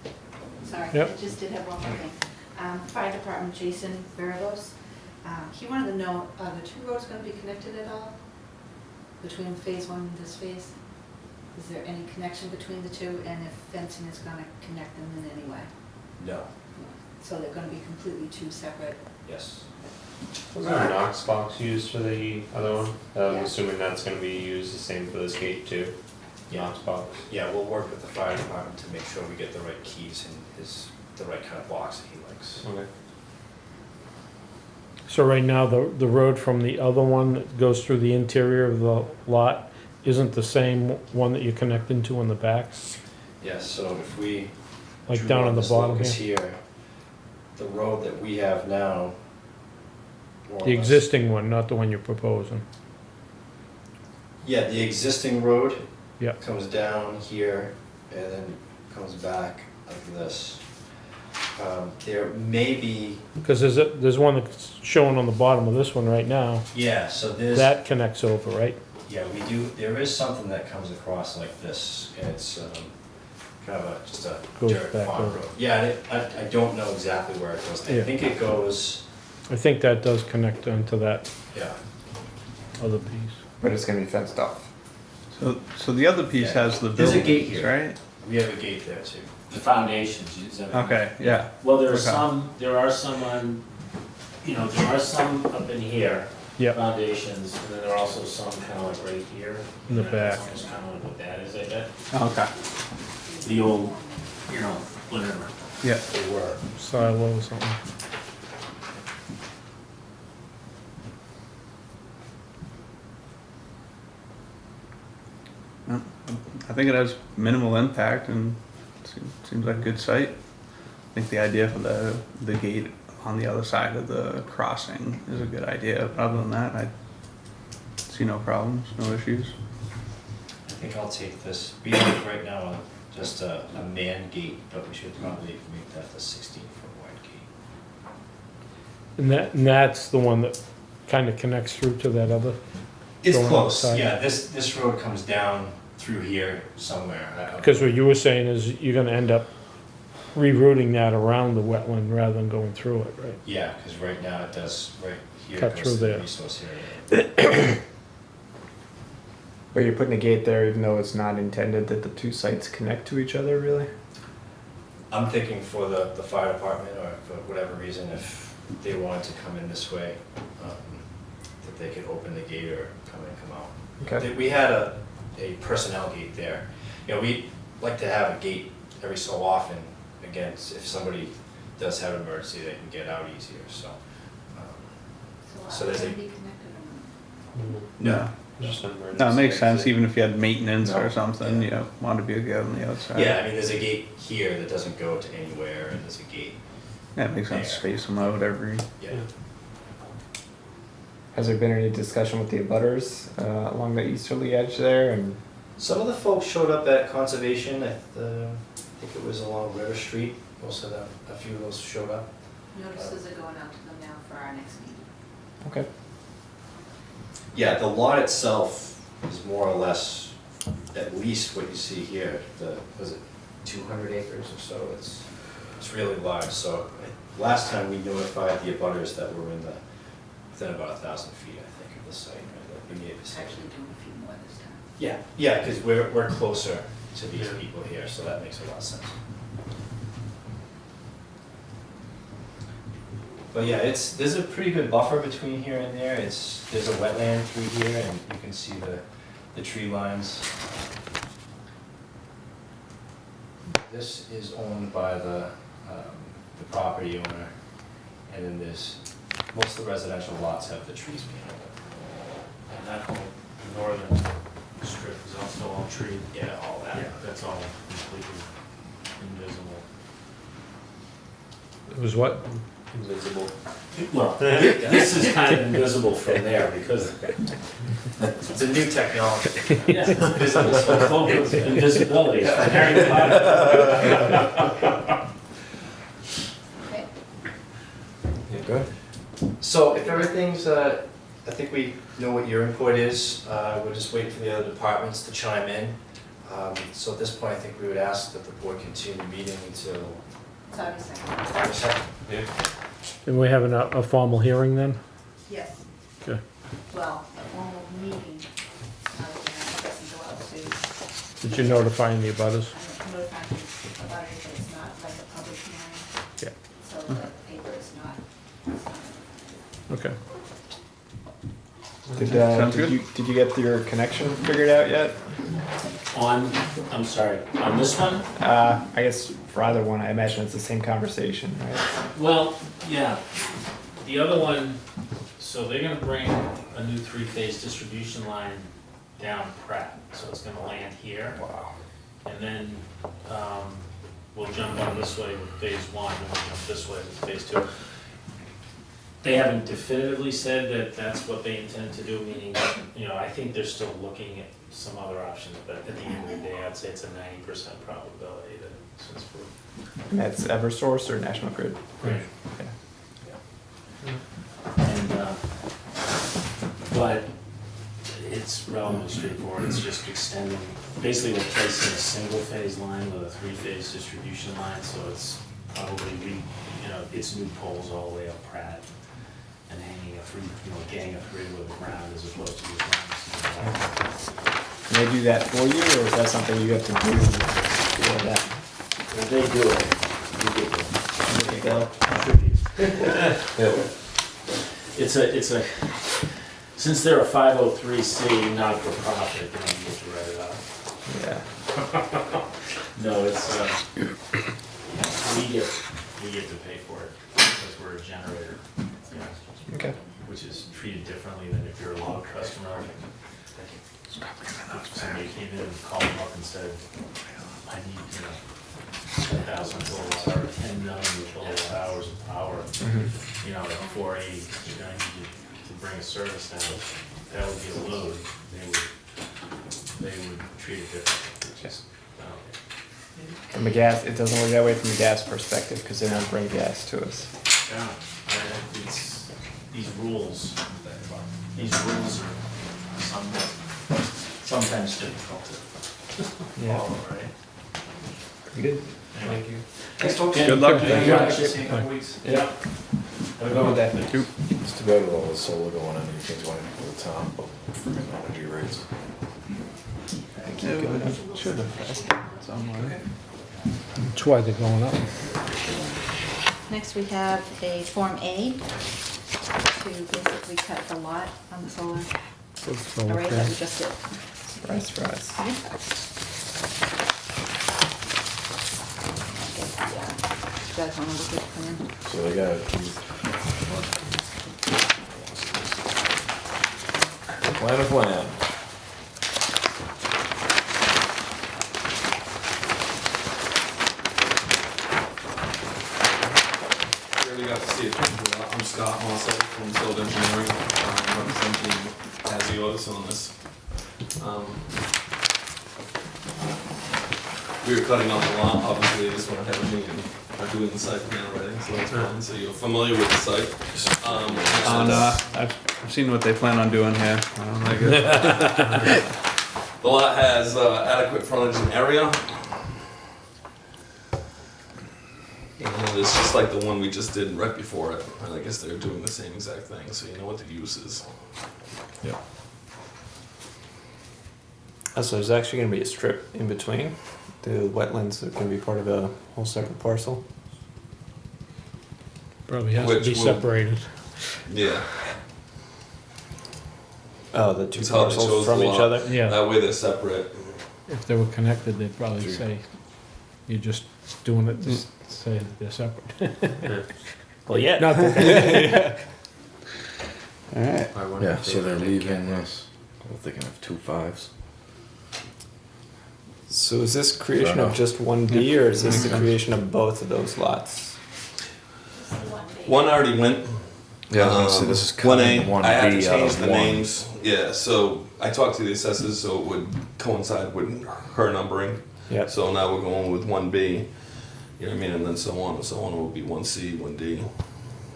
it. Sorry, Yep. I just did have one more thing. Fire Department, Jason Barabos, he wanted to know, are the two roads gonna be connected at all? Between phase one and this phase? Is there any connection between the two, and if fencing is gonna connect them in any way? No, So they're gonna be completely two separate? yes. Was there a Knox box used for the other one? I'm Yeah. assuming that's gonna be used the same for this gate too? Yeah. Knox box? Yeah, we'll work with the fire department to make sure we get the right keys and the right kind of box that he likes. Okay. So right now, the road from the other one that goes through the interior of the lot isn't the same one that you connect into in the back? Yes, so if we Like drew down on on the this bottom locus here? here, the road that we have now more or The less. existing one, not the one you're proposing. Yeah, the existing road Yeah. comes down here and then comes back like this. There may be, Because there's one that's showing on the bottom of this one right now. yeah, so there's, That connects over, right? yeah, we do, there is something that comes across like this, and it's kind of just a Goes dirt back farm over. road. Yeah, I don't know exactly where it goes. I Yeah. think it goes, I think that does connect onto that yeah. other piece. But it's gonna be fenced off. So the other piece Yeah. has the There's a buildings, gate here. right? We have a gate there too. The foundations, is that? Okay, yeah. Well, there are Okay. there are some on, there are some up in here. Yeah. Foundations, and then there are also some kind of like right here. In the And back. That's almost kind of like what that is, I bet. Okay, The old, whatever yeah. they were. Silo or something. I think it has minimal impact and seems like a good site. I think the idea for the gate on the other side of the crossing is a good idea. Other than that, I see no problems, no issues. I think I'll take this. We have right now just a man gate, but we should probably make that the 16-foot wide gate. And that's the one that kind of connects through to that other. It's Going close, outside. yeah. This road comes down through here somewhere. Because what you were saying is you're gonna end up rerouting that around the wetland rather than going through it, right? Yeah, because right now it does, right here Cut goes through to the there. resource area. But you're putting a gate there even though it's not intended that the two sites connect to each other, really? I'm thinking for the fire department, or for whatever reason, if they wanted to come in this way, that they could open the gate or come in, come out. Okay. We had a personnel gate there. We like to have a gate every so often, again, if somebody does have an emergency, they can get out easier, so. So there's a, no. Just an emergency. No, it makes sense, even if you had maintenance No. or something, Yeah. want to be a gate on the outside. Yeah, I mean, there's a gate here that doesn't go to anywhere, and there's a gate, Yeah, it makes sense, There. space them out every, yeah. Has there been any discussion with the abutters along the easterly edge there? And Some of the folks showed up at conservation, I think it was along River Street, most of them, a few of those showed up. Notices are going out to them now for our next meeting. okay, Yeah, the lot itself is more or less at least what you see here, was it 200 acres or so? It's really large, so last time we notified the abutters that were within about 1,000 feet, I think, of the site. Right? We gave the Actually doing a few more this time. Yeah, because we're closer to these people here, so that makes a lot of sense. But yeah, there's a pretty good buffer between here and there. There's a wetland through here, and you can see the tree lines. This is owned by the property owner, and then most of the residential lots have the trees behind them. And that whole northern strip is also all tree. Yeah, all that. That's all completely invisible. It was what? Invisible. Well, this is kind of invisible from there because It's a new technology. yeah, visible. So cloak of invisibility from Harry Potter. Okay. yeah, good. So if everything's, I think we know what your input is. We're just waiting for the other departments to chime in. So at this point, I think we would ask that the board continue meeting until It's August 2nd. August 2nd. And we're having a formal hearing then? Yes. Okay. Well, a formal meeting. Doesn't go out to, Did you notify any abutters? I'm notifying you about it, but it's not like a public hearing. Yeah. So the paper is not. Okay. Sounds good. Did you get your connection figured out yet? I'm sorry, on this one? I guess for either one, I imagine it's the same conversation, right? Well, yeah. The other one, so they're gonna bring a new three-phase distribution line down Pratt, so it's gonna land here. Wow. And then, we'll jump on this way with phase one, and we'll jump this way with phase two. They haven't definitively said that that's what they intend to do, meaning, I think they're still looking at some other options, but at the end of the day, I'd say it's a 90% probability that since we're. And that's Eversource or National Grid? Right. Okay. And, but it's relatively straightforward, it's just extending, basically replacing a single-phase line with a three-phase distribution line, so it's probably, it's new poles all the way up Pratt, and hanging getting a three with the ground as opposed to just running. Can they do that for you, or is that something you have to do? For that? When they do it, you get the. It's a, since they're a 503C, not for profit, then you get to write it off. Yeah. No, it's, we get to pay for it because we're a generator, Okay. which is treated differently than if you're a log customer. If somebody came in and called them up and said, I need, 10,000 kilowatt hours, 10 million kilowatt hours of power, at 480, I need you to bring a service down, that would be a load, they would treat it differently. Which is, From a gas, it doesn't work that way from a gas perspective because they don't bring gas to us. yeah, it's, these rules are sometimes difficult to Yeah. follow, right? Pretty good. Thank you. Good luck to Thank you. you. See you in a couple weeks. Yeah. Have a good one. Thank you. It's too bad with all the solar going on, you can't do anything for the town, but freaking energy rates. Should have. Somewhere. That's why they're going up. Next, we have a Form A to basically cut the lot on the solar array that we just did. Surprise, surprise. Yeah. You guys want to look at the plan? So they got plan of land. Really got to see it. I'm Scott Mossel from Field Engineering, representing Aziotis on this. We were cutting out the lot, obviously, this one had me and are doing the site plan already, so that's fine. So you're familiar with the site. And I've seen what they plan on doing here. I don't like it. The lot has adequate frontage and area. And it's just like the one we just did right before it, and I guess they're doing the same exact thing, so you know what the use is. Yeah. So there's actually going to be a strip in between. The wetlands are going to be part of a whole separate parcel. Probably has to Which be will- separated. Yeah. Oh, the two That's how they chose parcels from the each lot. other? Yeah, That way they're separate. if they were connected, they'd probably say, you're just doing it to say that they're separate. Well, yeah. Not that All right. Yeah, so they're leaving this. Well, they can have 2 5s. So is this creation Fair of enough. just 1B or is this the creation of both of those lots? One already went. Yeah, I was gonna say this is One cutting A, one I had B to out change of the one. names. Yeah, so I talked to the assessors so it would coincide with her numbering. Yep. So now we're going with 1B, you know what I mean, and then so on and so on. It will be 1C, 1D,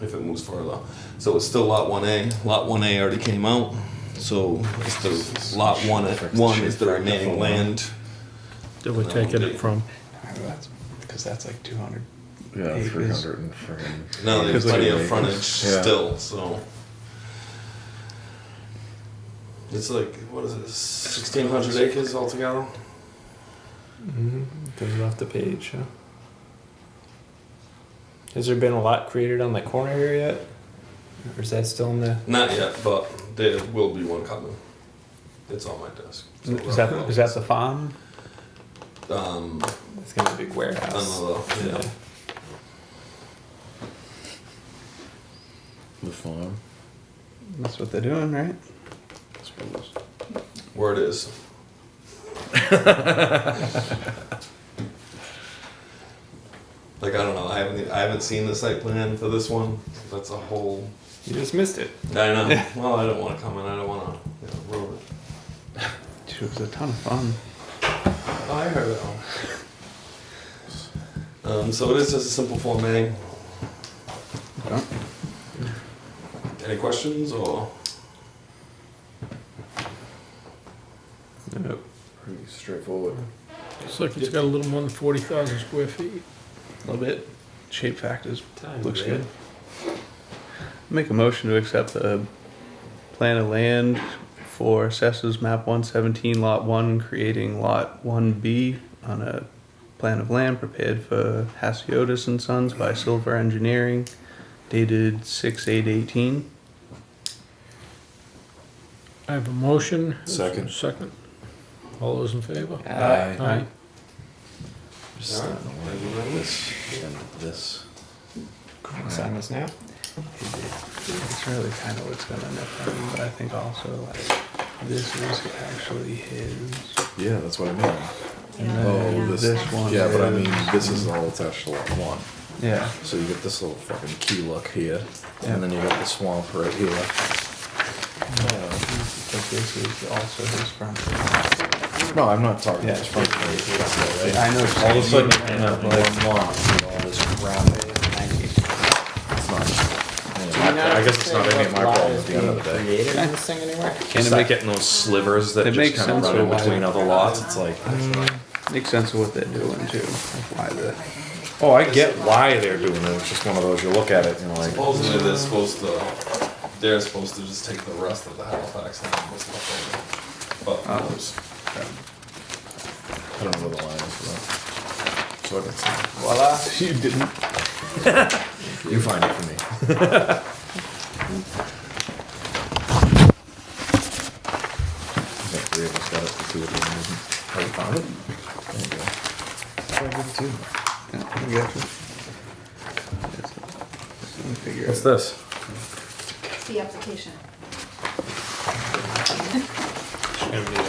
if it moves further. So it's still Lot 1A. Lot 1A already came out, so it's the Lot 1 is the remaining land. That we're taking it from. Because that's like 200. Yeah, Acres. 300 and friggin'. No, there's Because plenty like- of frontage Yeah. still, so. It's like, what is it, 1,600 acres altogether? Mm-hmm. Goes off the page, huh? Has there been a lot created on the corner here yet? Or is that still in the... Not yet, but there will be one coming. It's on my desk. So, Is that the farm? It's going to be a big warehouse. another, yeah. The farm. That's what they're doing, right? I suppose. Where it is. Like, I don't know, I haven't seen the site plan for this one. That's a whole. You just missed it. I know. Well, I don't want to comment. I don't want to ruin it. Dude, it was a ton of fun. Oh, I heard it all. So it is just a simple Form A. Okay. Any questions or? Nope. Pretty straightforward. Looks like it's got a little more than 40,000 square feet. A little bit. Shape factors Time, looks man. good. Make a motion to accept the plan of land for Assessors Map 117, Lot 1, creating Lot 1B on a plan of land prepared for Hasiotis and Sons by Silver Engineering, dated 6/8/18. I have a motion. Second. Second. All those in favor? Aye. Aye. Just starting to work with this and this. Sign this now. It's really kind of what's gonna end up happening, but I think also like this is actually his. Yeah, that's what I mean. And Oh, then this- this one. Yeah, but I is- mean, this is all attached to lot one. Yeah. So you get this little fucking key look here, Yeah. and then you got the swamp right here. But this is also his front. No, I'm not talking Yeah. just front page. Right? I know. All of a sudden, you you have one lot with all this crap. It's not. I guess it's not any of my problem at the end of the day. Created in this thing anywhere? You start getting those slivers that It just makes kind of sense run in of why- between other lots. It's like, Makes sense of what they're doing too. Like why the. oh, I get why they're doing it. It's just one of those you look at it and you're like, Supposedly they're supposed to just take the rest of the Halifax land and what's left over. But Oh. those- I don't know where the line is for that. So I can see. Voila. You didn't. You find it for me. I think three of us got it, the two of them didn't. Oh, you found it? There you go. I did too. Yeah, I got you. Let me figure What's it. this? It's the application. It's gonna be a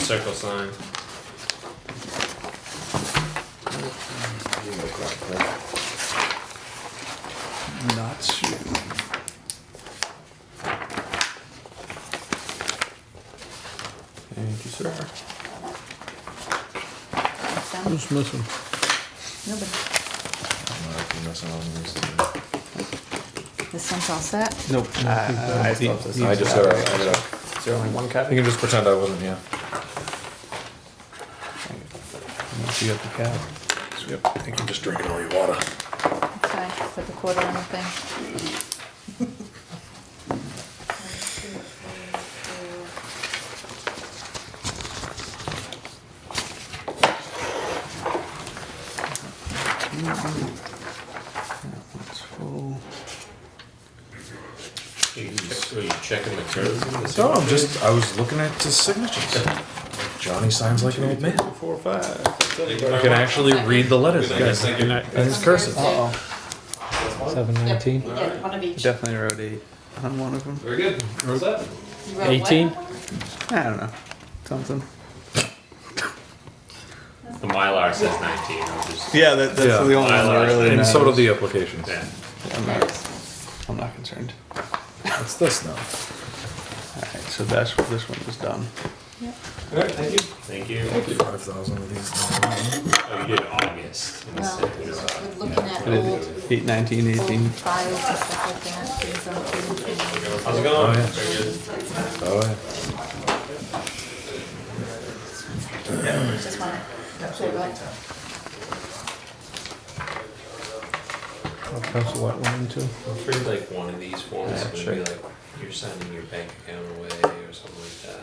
circle sign. Not sure. Thank you, sir. That's done. Who's missing? Nobody. I This one's all set. Nope. I still have to sign. just said, Is there only one I copy? can just pretend I wasn't here. Unless you got the cap. Yep, I think you're just drinking all your water. Okay, put the quarter on the thing. That's full. Are you checking the curves? No, I was looking at the signatures. Johnny signs like an old man. 4, 5. I can actually read the letters in his cursive. Uh-oh. 719. You get one of each. Definitely wrote 8 on one of them. Very good. What's that? You wrote what? 18? I don't know. Something. The Mylar says 19, I'll just. Yeah, that's Yeah. the only one that really And matters. so do the applications. Yeah. I'm not concerned. What's this now? Alright, so this one is done. Alright, thank you. Thank you. 5,000 of these. Oh, you did August. Well, we're looking at It old, is 8, 19, 18. old files and stuff like that. Things on things. How's it going? Oh, yeah. Very good. Oh, yeah. Just wanna pull it up. That's what went into. I'm afraid like one of these forms is Yeah, gonna be sure. like, you're sending your bank account away or something like that.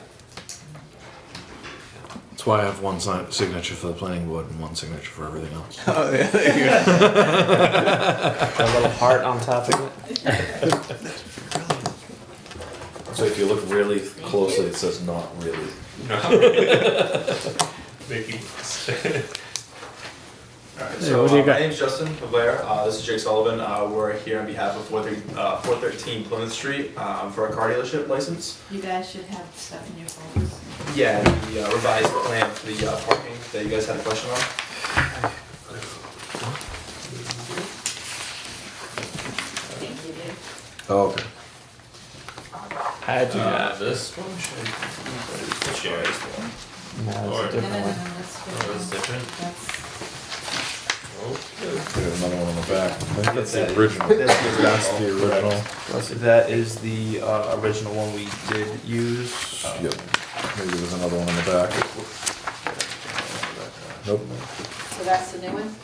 That's why I have one signature for the planning board and one signature for everything else. Oh, yeah, there you go. A little heart on top of it. So if you look really closely, it says not really. Maybe. Alright, Yeah, so what do you got? my name's Justin Blair. This is Jake Sullivan. We're here on behalf of 413 Plymouth Street for a car dealership license. You guys should have stuff in your folders. Yeah, the revised plan for the parking that you guys had a question on. Oh, okay. I do not. This one should share as well. No, Or- No, it's a no, different no, no, one. that's Oh, it's different? That's, Okay. We have another one on the back. I think that's That- the original. That's the original. That is the original one we did use. Yep. Maybe there's another one on the back. Nope. so that's the new one?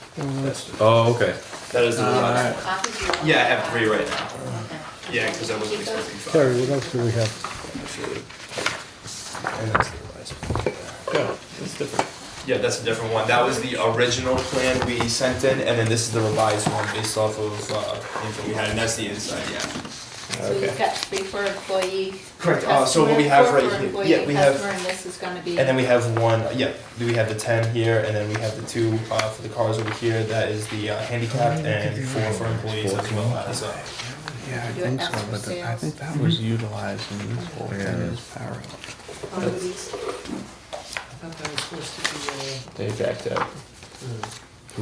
Oh, okay. That is Do you have copies? You want- Yeah, I have 3 right now. Okay. Yeah, because I wasn't Keep those? expecting 5. Terry, what else do we have? And that's the revised one. Yeah, it's different. Yeah, that's a different one. That was the original plan we sent in, and then this is the revised one based off of info we had, and that's the inside, yeah. So you've got 3 for employee. Correct, customer, so what we have 4 right for here- employee yeah, we have- customer, and this is gonna be. And then we have one, we have the 10 here, and then we have the 2 for the cars over here. That is the handicap, and 4 for employees as well as Yeah, I Do it think so, after but I sales. think that was utilized in this whole thing as parallel. Oh, look at these. I thought that was supposed to They backed out.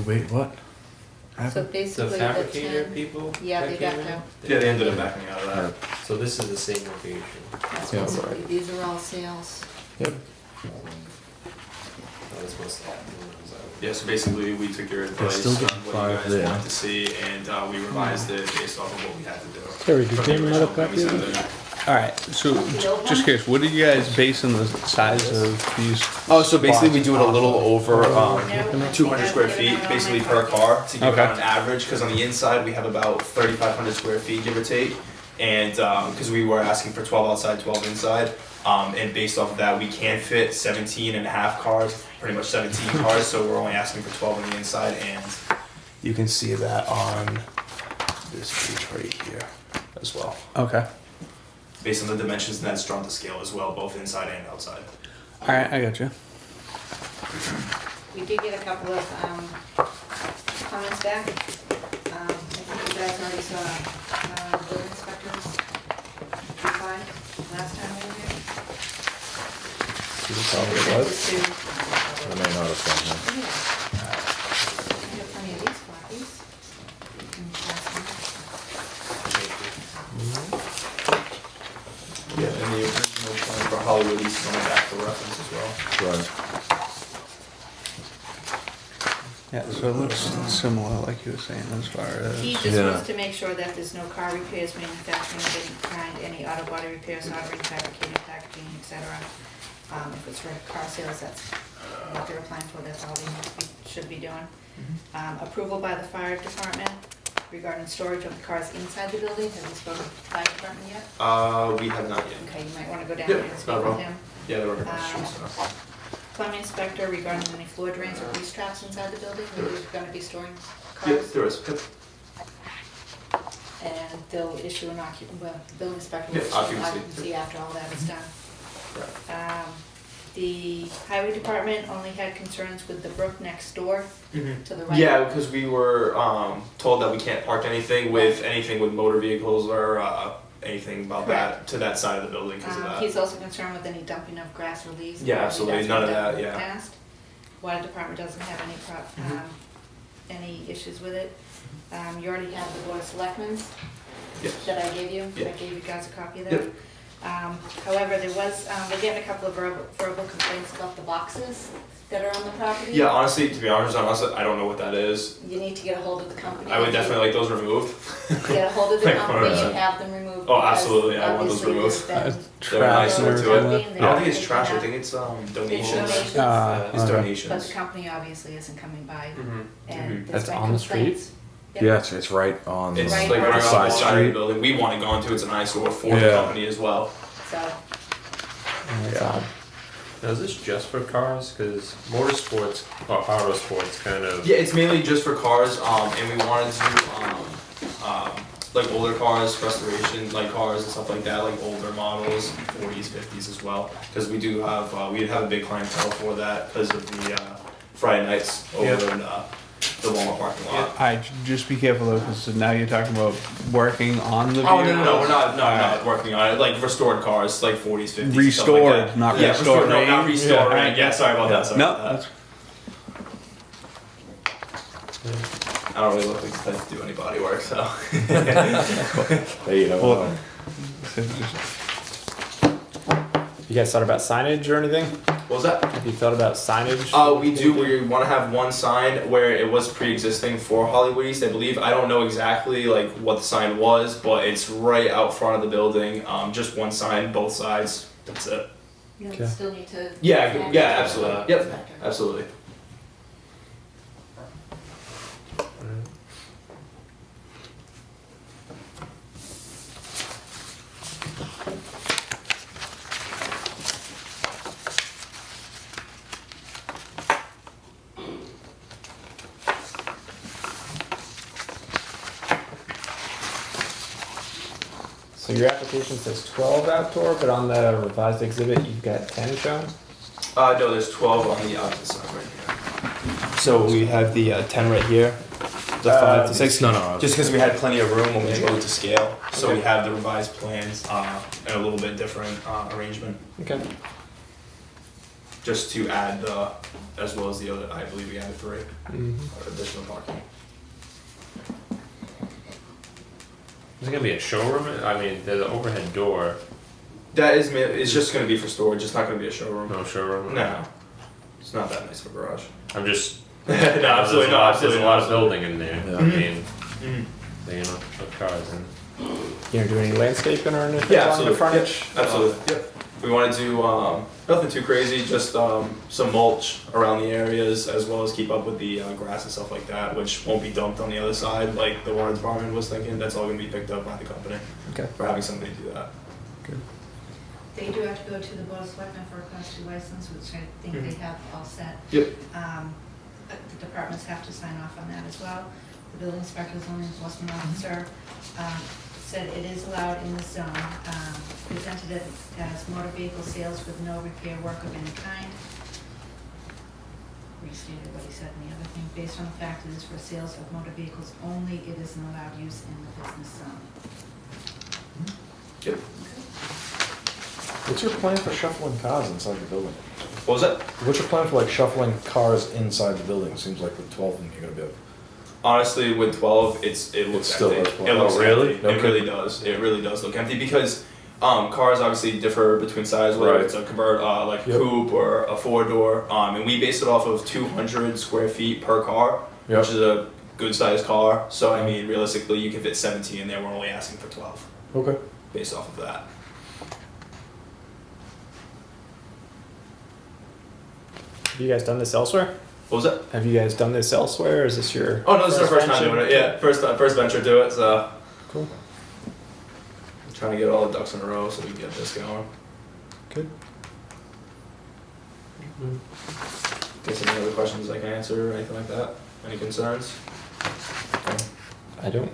Wait, what? So be, basically the the fabricator 10, people? yeah, that they came got in? them. Yeah, they ended up backing out of that. So this is the same location. That's Yeah, basically, right. these are all sales. Yep. Oh, this must have happened when I was out. Yeah, so basically we took your advice still on getting what 5 you guys there. wanted to see, and we revised it based off of what we had to do. Terry, did you From the have another original plan we copy of sent this? in. Alright, so just curious, what did you guys base on the size of these? Oh, so basically we do it a little spots? over No, 200 square feet, basically per car, to give it Okay. on average, because on the inside we have about 3,500 square feet, give or take. And because we were asking for 12 outside, 12 inside, and based off of that, we can fit 17 and a half cars, pretty much 17 cars, so we're only asking for 12 on the inside, and you can see that on this page right here as well. Okay, Based on the dimensions, and that's drawn to scale as well, both inside and outside. alright, I got you. We did get a couple of comments back. I think you guys already saw building inspectors reply last time we were here. Sent it to- I may not have found that. Yeah. We have plenty of these copies. You can pass them. Yeah, and the original plan for Hollywood East is on the back for reference as well. Right. Yeah, so it looks similar, like you were saying, as far as. He just Yeah. wants to make sure that there's no car repairs, manufacturing of any kind, any auto body repairs, soldering, fabricating, packaging, etc. If it's for car sales, that's what they're applying for, that's all they should be doing. Approval by the fire department regarding storage of the cars inside the building. Have you spoken to the fire department yet? We have not yet. Okay, you might want to go down Yeah, there and not speak a with problem. him. Yeah, they're working on the streets now. Plumbing inspector regarding any floor drains or grease traps inside the building, where you're gonna be storing Yep, cars. there is. Yep. And they'll issue an the building inspector will Yeah, issue an occupancy. occupancy after all that is done. Correct. The highway department only had concerns with the brook next door to the right. Yeah, because we were told that we can't park anything with motor vehicles or anything about that to that side of the building because of that. He's also concerned with any dumping of grass or leaves. Yeah, Apparently absolutely. that's None been of done that, in the yeah. past. Water department doesn't have any issues with it. You already have the board of selectmen's Yes. that I gave you. Yeah. I gave you guys a copy of that. Yep. However, there was, we're getting a couple of verbal complaints about the boxes that are on the property. Yeah, honestly, to be honest, I don't know what that is. You need to get a hold of the company. I would definitely like those removed. Get a hold of the Like company 100%. and have them removed. Oh, because absolutely, I want those obviously removed. there's been- They're nice Trash and to it. everything. I don't think it's trash. I think it's donations. donations. It's Okay. donations. But the company obviously isn't coming by, Mhm. and there's That's been on the street? complaints. Yep. Yeah, it's right on It's Right like on right the on the side side of the street. building. We want to go into it's an eyesore for the Yeah. company as well. So, That's odd. Now, is this just for cars? Because motorsports or auto sports kind of. Yeah, it's mainly just for cars, and we wanted to like older cars, restoration like cars and stuff like that, like older models, 40s, 50s as well, because we do have we have a big clientele for that because of the Friday nights over in the Walmart parking lot. Alright, just be careful though, because now you're talking about working on the Oh vehicle. no, we're not working on it. Like restored cars, like 40s, 50s, stuff like Restored, that. not yeah, restored. No, not restored. Yeah, Right? Yeah, sorry about that. Sorry No, about that. that's I don't really look like the type to do any body work, so. Hey, you never know. You guys thought about signage or anything? What was that? Have you thought about signage? We do. We want to have one sign where it was pre-existing for Hollywood East, I believe. I don't know exactly like what the sign was, but it's right out front of the building. Just one sign, both sides. That's it. You Okay. still need to. Yeah, absolutely. Yep, absolutely. So your application says 12 outdoor, but on the revised exhibit you've got 10 shown? No, there's 12 on the opposite side right here. So we have the 10 right here, the 5 to 6. No. Just because we had plenty of room when we go to scale, so we have the revised plans and a little bit different arrangement, Okay. just to add the, as well as the other. I believe we added 3 additional parking. Is it gonna be a showroom? I mean, there's an overhead door. That is, it's just going to be for storage. It's not going to be a showroom. No showroom? No, it's not that nice of a garage. I'm just. No, absolutely not. There's a lot of Absolutely building in there. Yeah. I mean, Mhm. you know, of cars and. You gonna do any landscaping or anything Yeah, along absolutely. the frontage? Yep, absolutely. Yep. We want to do nothing too crazy, just some mulch around the areas, as well as keep up with the grass and stuff like that, which won't be dumped on the other side, like the water department was thinking. That's all going to be picked up by the company. Okay. For having somebody do that. They do have to go to the Board of Selectmen for a Class 2 license, which I think they have all set. Yep. The departments have to sign off on that as well. The building inspector, zoning enforcement officer, said it is allowed in the zone. Presented it as motor vehicle sales with no repair work of any kind. Restated what he said in the other thing. Based on the fact it is for sales of motor vehicles only, it is an allowed use in the business zone. Yep. What's your plan for shuffling cars inside the building? What was that? What's your plan for like shuffling cars inside the building? Seems like with 12 of them, you're gonna be able. Honestly, with 12, it looks Still empty. looks- It looks oh, really? empty. Okay. It really does. It really does look empty because cars obviously differ between sizes, whether Right. it's a like Yep. coupe or a 4-door. And we base it off of 200 square feet per car, Yep. which is a good sized car. So I mean, realistically, you can fit 17 in there. We're only asking for 12 Okay. based off of that. Have you guys done this elsewhere? What was that? Have you guys done this elsewhere, or is this your? Oh no, this is our first time venture? doing it. Yeah, first venture to it. So Cool. I'm trying to get all the ducks in a row so we can get this going. Good. Guess any other questions I can answer or anything like that? Any concerns? I don't.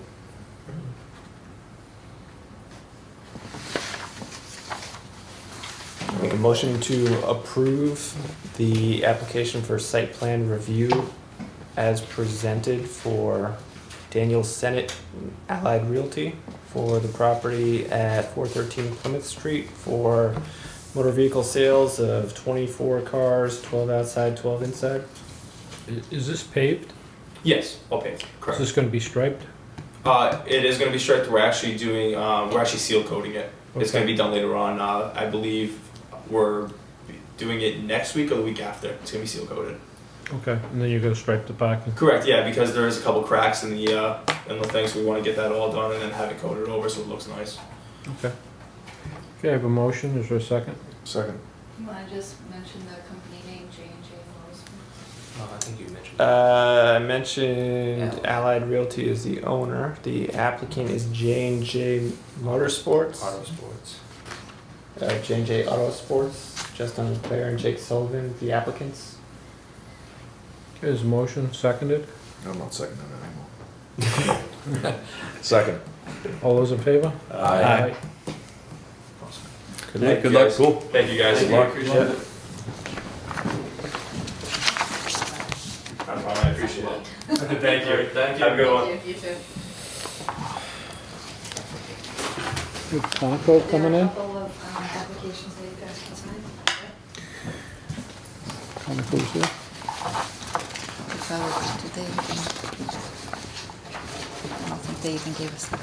Make a motion to approve the application for site plan review as presented for Daniel Sennett Allied Realty for the property at 413 Plymouth Street for motor vehicle sales of 24 cars, 12 outside, 12 inside. Is this paved? Yes, all paved, Is correct. this gonna be striped? It is gonna be striped, we're actually doing, we're actually seal coating it. It's Okay. gonna be done later on, I believe we're doing it next week or the week after, it's gonna be seal coated. Okay, and then you're gonna stripe the parking? Correct, yeah, because there is a couple cracks in the thing, so we wanna get that all done and then have it coated over so it looks nice. Okay. Okay, I have a motion, is there a second? Second. You wanna just mention the company name, J&J Motorsports? I think you mentioned. I mentioned Allied Realty is the owner. The applicant is J&J Motorsports. Auto sports. J&J Auto Sports. Justin Claire and Jake Sullivan, the applicants. Okay, is the motion seconded? I'm not seconding it anymore. Second. All those in favor? Aye. Good Yeah, luck. good luck, cool. Thank you guys. Good luck. Appreciate it. No problem, I appreciate it. Thank you. Thank you. Have a good one. You too. Good Conco coming in? A couple of applications that you guys can sign. Conco's here. Did they they even gave us that.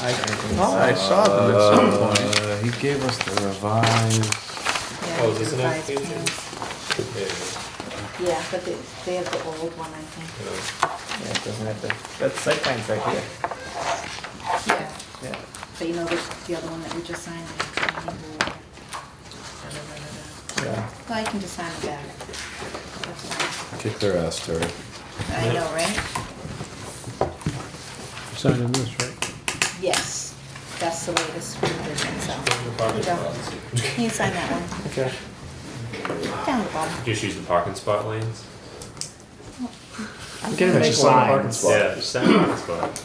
I saw them at some point. He gave us the revised. Yeah, Oh, is this an revised application? plans. Yeah, but they have the old one, I think. Yeah, it doesn't have to, that site plan's right here. Yeah, Yeah. but you know, the other one that we just signed. Yeah. Well, I can just sign the back. That's fine. Kick their ass, Terry. I know, right? Signing this, right? Yes, that's the latest revision, so. Here you go. Can you sign that one? Okay. Down the bottom. Just use the parking spot lanes. I'm getting Make a parking spot. Yeah, just send a parking spot.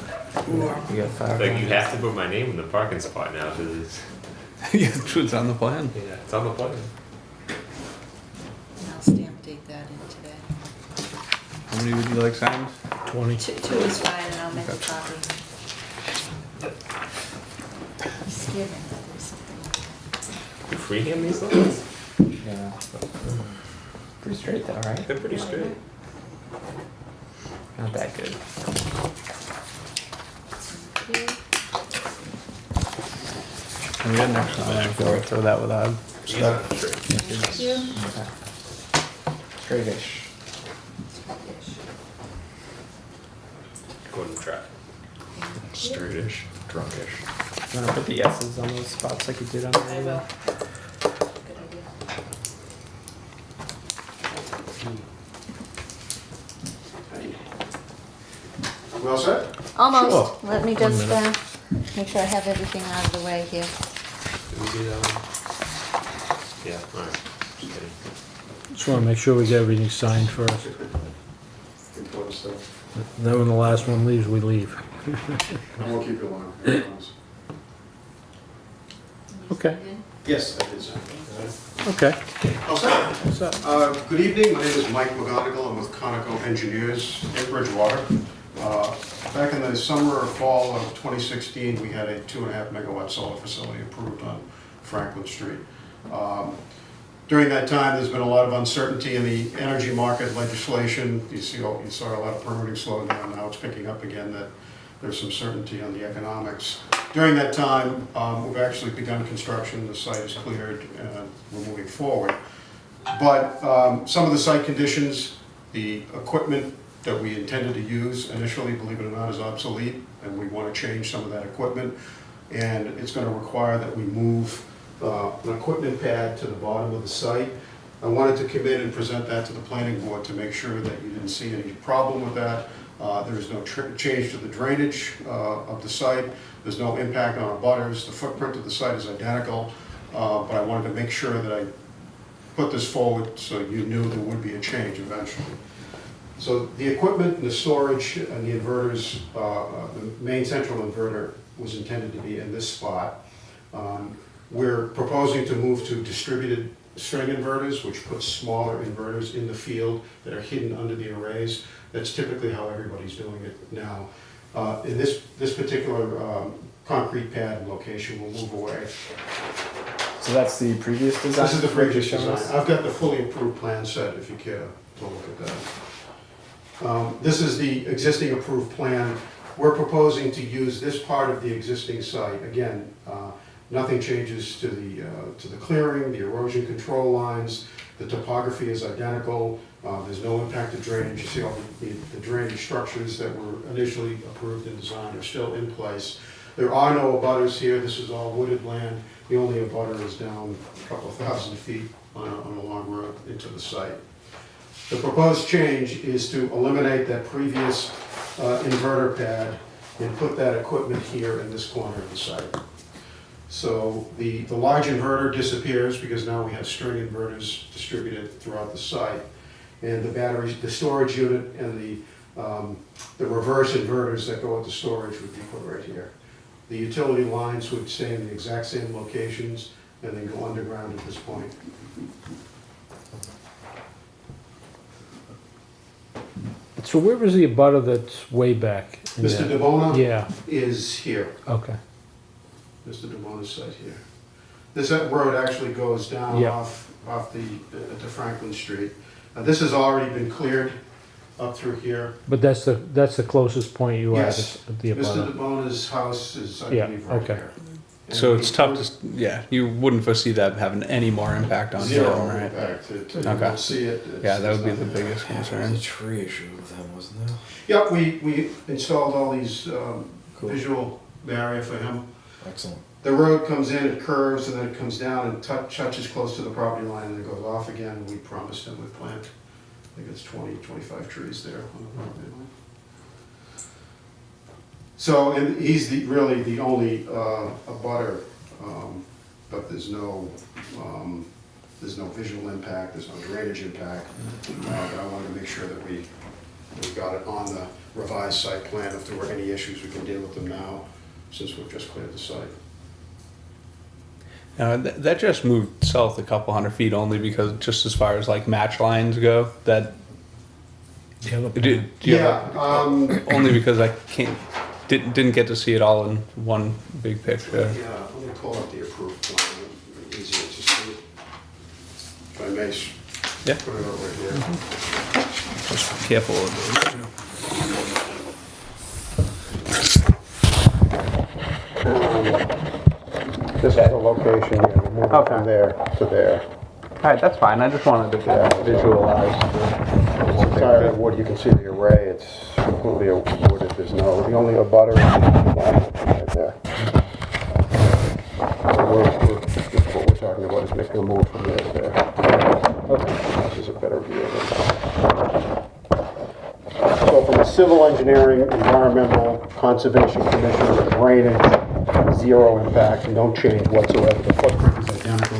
You got 5. Like, you have to put my name in the parking spot now, because it's, Yeah, it's on the plan. yeah, it's on the plan. And I'll stamp date that in today. How many would you like signed? 20. Two is fine, and I'll make a copy. I'm scared that there's something. You freehand these things? Yeah. Pretty straight though, right? They're pretty straight. Not that good. And we got an extra bag. Throw that with odd Yeah, stuff. sure. Thank you. Straightish. Go ahead and try. Straightish, drunkish. You wanna put the S's on those spots like you did on the I other will. one? Good idea. Well said? Almost. Let me just, minute. make sure I have everything out of the way here. Did we do that one? Yeah, alright. Just kidding. Just wanna make sure we get everything signed first. Important stuff. Then when the last one leaves, we leave. I won't keep you long, I promise. Okay. Yes, I did say. Okay. All set? What's up? Good evening, my name is Mike McGonigal, I'm with Conoco Engineers in Bridgewater. Back in the summer or fall of 2016, we had a 2.5 megawatt solar facility approved on Franklin Street. During that time, there's been a lot of uncertainty in the energy market legislation. You saw a lot of permitting slowing down, now it's picking up again, that there's some certainty on the economics. During that time, we've actually begun construction, the site is cleared, and we're moving forward. But some of the site conditions, the equipment that we intended to use initially, believe it or not, is obsolete, and we want to change some of that equipment. And it's going to require that we move an equipment pad to the bottom of the site. I wanted to come in and present that to the planning board to make sure that you didn't see any problem with that. There is no change to the drainage of the site. There's no impact on abutters. The footprint of the site is identical, but I wanted to make sure that I put this forward so you knew there would be a change eventually. So the equipment and the storage and the inverters, the main central inverter was intended to be in this spot. We're proposing to move to distributed string inverters, which puts smaller inverters in the field that are hidden under the arrays. That's typically how everybody's doing it now. In this particular concrete pad location, we'll move away. So that's the previous design? This is the previous Shown design. us? I've got the fully approved plan set if you care to look at that. This is the existing approved plan. We're proposing to use this part of the existing site. Again, nothing changes to the clearing, the erosion control lines. The topography is identical. There's no impact to drainage. You see all the drainage structures that were initially approved and designed are still in place. There are no abutters here. This is all wooded land. The only abutter is down a couple of thousand feet on a long road into the site. The proposed change is to eliminate that previous inverter pad and put that equipment here in this corner of the site. So the large inverter disappears because now we have string inverters distributed throughout the site. And the batteries, the storage unit and the reverse inverters that go with the storage would be put right here. The utility lines would stay in the exact same locations and then go underground at this point. So where was the abutter that's way back? in Mr. there? DeBona Yeah, is here. okay. Mr. DeBona's site here. This road actually goes down Yeah. off to Franklin Street. This has already been cleared up through here. But that's the closest point you have Yes. at the Mr. abutter. DeBona's house is, I Yeah, believe, right okay. here. So And it's we tough approved to, yeah, you wouldn't foresee that having any more impact on Zero him, right? impact. You Okay. won't see it. Yeah, that would be the It's- biggest There's concern. a tree issue with them, wasn't there? Yep, we installed all these Cool. visual barrier for him. Excellent. The road comes in, it curves, and then it comes down and touches close to the property line, and it goes off again. We promised him we'd plant, I think it's 20, 25 trees there on the property line. So, and he's really the only abutter, but there's no visual impact, there's no drainage impact. But I wanted to make sure that we got it on the revised site plan. If there were any issues, we can deal with them now, since we've just cleared the site. That just moved south a couple hundred feet only because just as far as like match lines go, that The other do plan. you have only because I didn't get to see it all in one big picture. Yeah, let me pull up the approved plan, it'll be easier to see. If I may, Yeah. put it over here. Just be careful of those. This is the location, yeah, we moved it from there to there. All right, that's fine. I just wanted to visualize. It's entirely wood, you can see the array, it's completely wooded, there's no, the only abutter is right there. What we're talking about is making a move from there to there. This is a better view of it. So from a civil engineering, environmental, conservation commission, drainage, zero impact, no change whatsoever, the footprint is identical.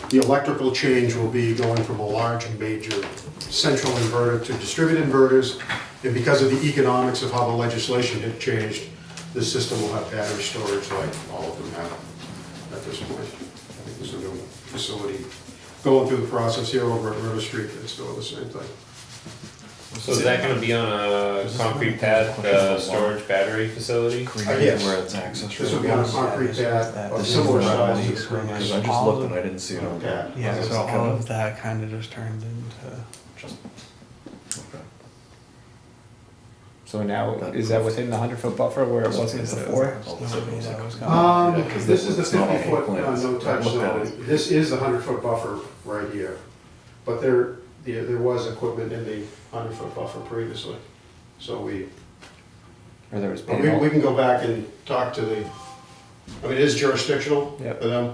The electrical change will be going from a large and major central inverter to distributed inverters, and because of the economics of how the legislation had changed, this system will have battery storage like all of them have at this point. I think there's a new facility going through the process here over at River Street that's doing the same thing. So is that gonna be on a concrete pad, storage battery facility? Yes. Where it's access. This will be on a concrete pad of This is similar the size to round the because previous I just looked and I didn't see it on pad. Yeah, Is so it all coming? of that kind of just turned into. Okay. So now, is that within the 100-foot buffer where it wasn't before? This is the It's not on 50-foot plans. no-touch I looked at zone. This is the 100-foot buffer right here. But there was equipment in the 100-foot buffer previously. So we can go back and talk to the, I mean, it is jurisdictional for Yep. them.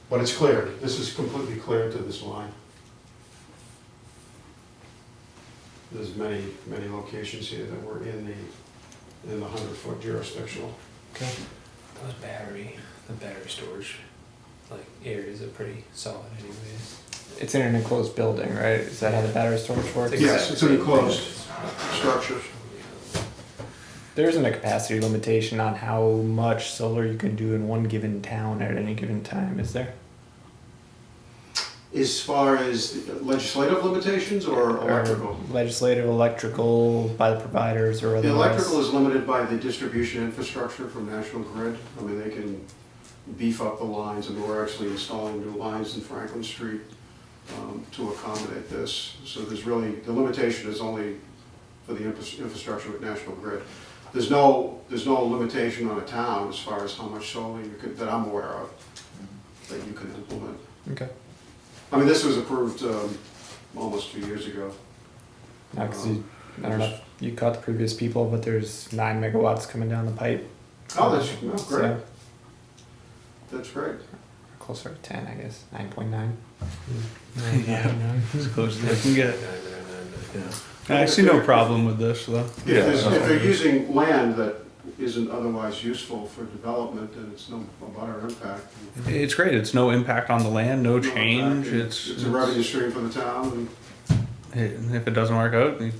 But it's cleared. This is completely cleared to this line. There's many, many locations here that were in the 100-foot jurisdictional. Those the battery storage, like areas are pretty solid anyways. It's in an enclosed building, right? Is that how the battery storage works? Yes, it's an enclosed structure. There isn't a capacity limitation on how much solar you can do in one given town at any given time, is there? As far as legislative limitations or electrical? Or legislative, electrical, by the providers or The otherwise? electrical is limited by the distribution infrastructure from National Grid. I mean, they can beef up the lines, and we're actually installing new lines in Franklin Street to accommodate this. So there's really, the limitation is only for the infrastructure with National Grid. There's no limitation on a town as far as how much solar you could, that I'm aware of, that you can implement. Okay. I mean, this was approved almost 2 years ago. No, 'cause I don't know if you caught the previous people, but there's 9 megawatts coming down the pipe. Oh, that's great. So, That's great. closer to 10, I guess. 9.9. Yeah, as close as they can get. Yeah. I see no problem with this though. If they're using land that isn't otherwise useful for development, then it's no butter impact. It's great. It's no impact on the land, no change. It's a revenue stream for the town, And if it doesn't work out, the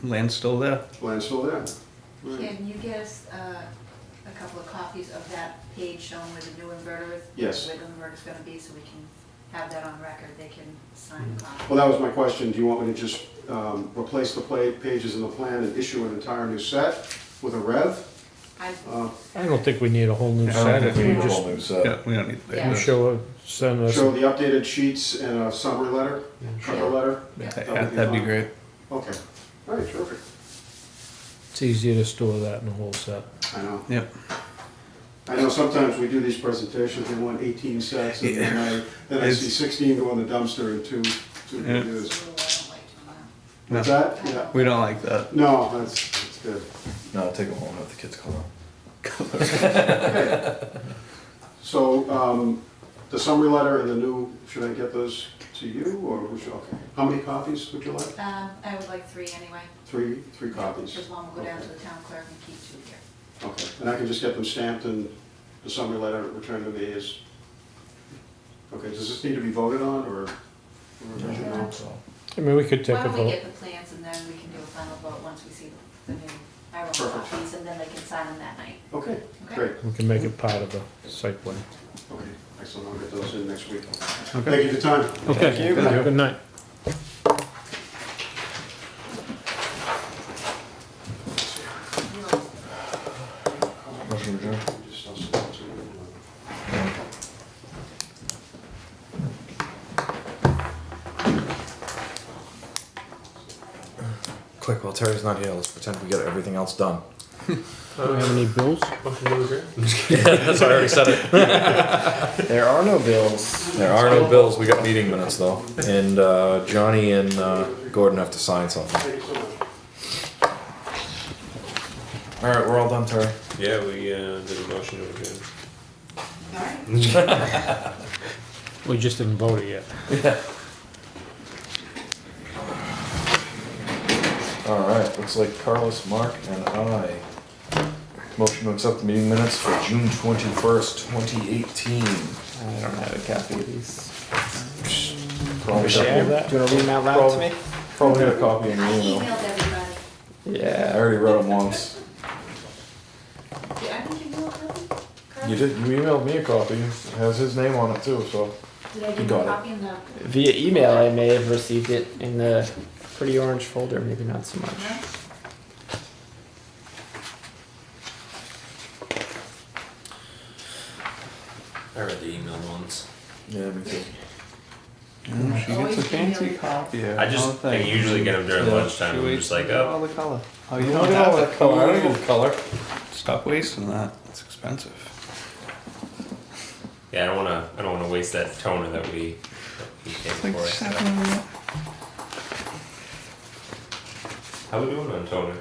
land's still there. and land's still there. Right. Can you get us a couple of copies of that page showing where the new inverter is? Yes. Where the inverter's gonna be, so we can have that on record, they can sign a copy. Well, that was my question. Do you want me to just replace the pages in the plan and issue an entire new set with a rev? I don't think we need a whole new I set. don't If think we we need a just, whole new set. Yeah, we don't need Yeah. you send us, Show the updated sheets and a summary letter, cover letter? That'd be great. Okay, all right, terrific. it's easier to store that in a whole set. I know. Yep. I know sometimes we do these presentations, they want 18 sets, and then I see 16 go in the dumpster and two Yeah. get used. No. What's that? Yeah. We don't like that. No, that's good. No, I'll take them home and have the kids color. Okay. So, the summary letter and the new, should I get those to you, or who should, okay. How many copies would you like? I would like 3 anyway, Three copies? because one will go down to the town clerk and keep 2 here. Okay, and I can just get them stamped and the summary letter returned to me as, okay, does this need to be voted on, or? Yeah. I mean, we could take Why a don't we vote. get the plans and then we can do a final vote once we see the new, I roll Perfect. copies, and then they can sign them that night. Okay, Okay. great. We can make it part of the site plan. Okay, excellent, I'll get those in next week. Okay. Thank you for your time. Okay, you. good night. Motion adjourned. Quick, while Terry's not here, let's pretend we get everything else done. Do we have any bills? That's why I already said it. There are no bills. There are no bills, we got meeting minutes though, and Johnny and Gordon have to sign something. Thank you so much. Alright, we're all done, Terry. Yeah, we did a motion to adjourn. Alright. We just didn't vote it yet. Yeah. Alright, looks like Carlos, Mark, and I. Motion to accept the meeting minutes for June 21st, 2018. I don't have a copy of these. Probably Share? got- Do you want to read them out loud to me? Probably got a copy in your I email. emailed everybody. I Yeah. already read them once. Did I give you a copy? Carl? You did, you emailed me a copy, it has his name on it too, so. Did I You give you got a it. copy in the, Via email, I may have received it in the pretty orange folder, maybe not so much. no? I read the email once. Yeah, me too. She gets a fancy copy of I just, I usually get them during Yeah. lunchtime, I'm just like, oh. All the color. Oh, you Look don't at have all the that color, I don't color. get color. Stop wasting that. It's expensive. Yeah, I don't wanna waste that toner that we came It's like for. $7. How we doing on toner?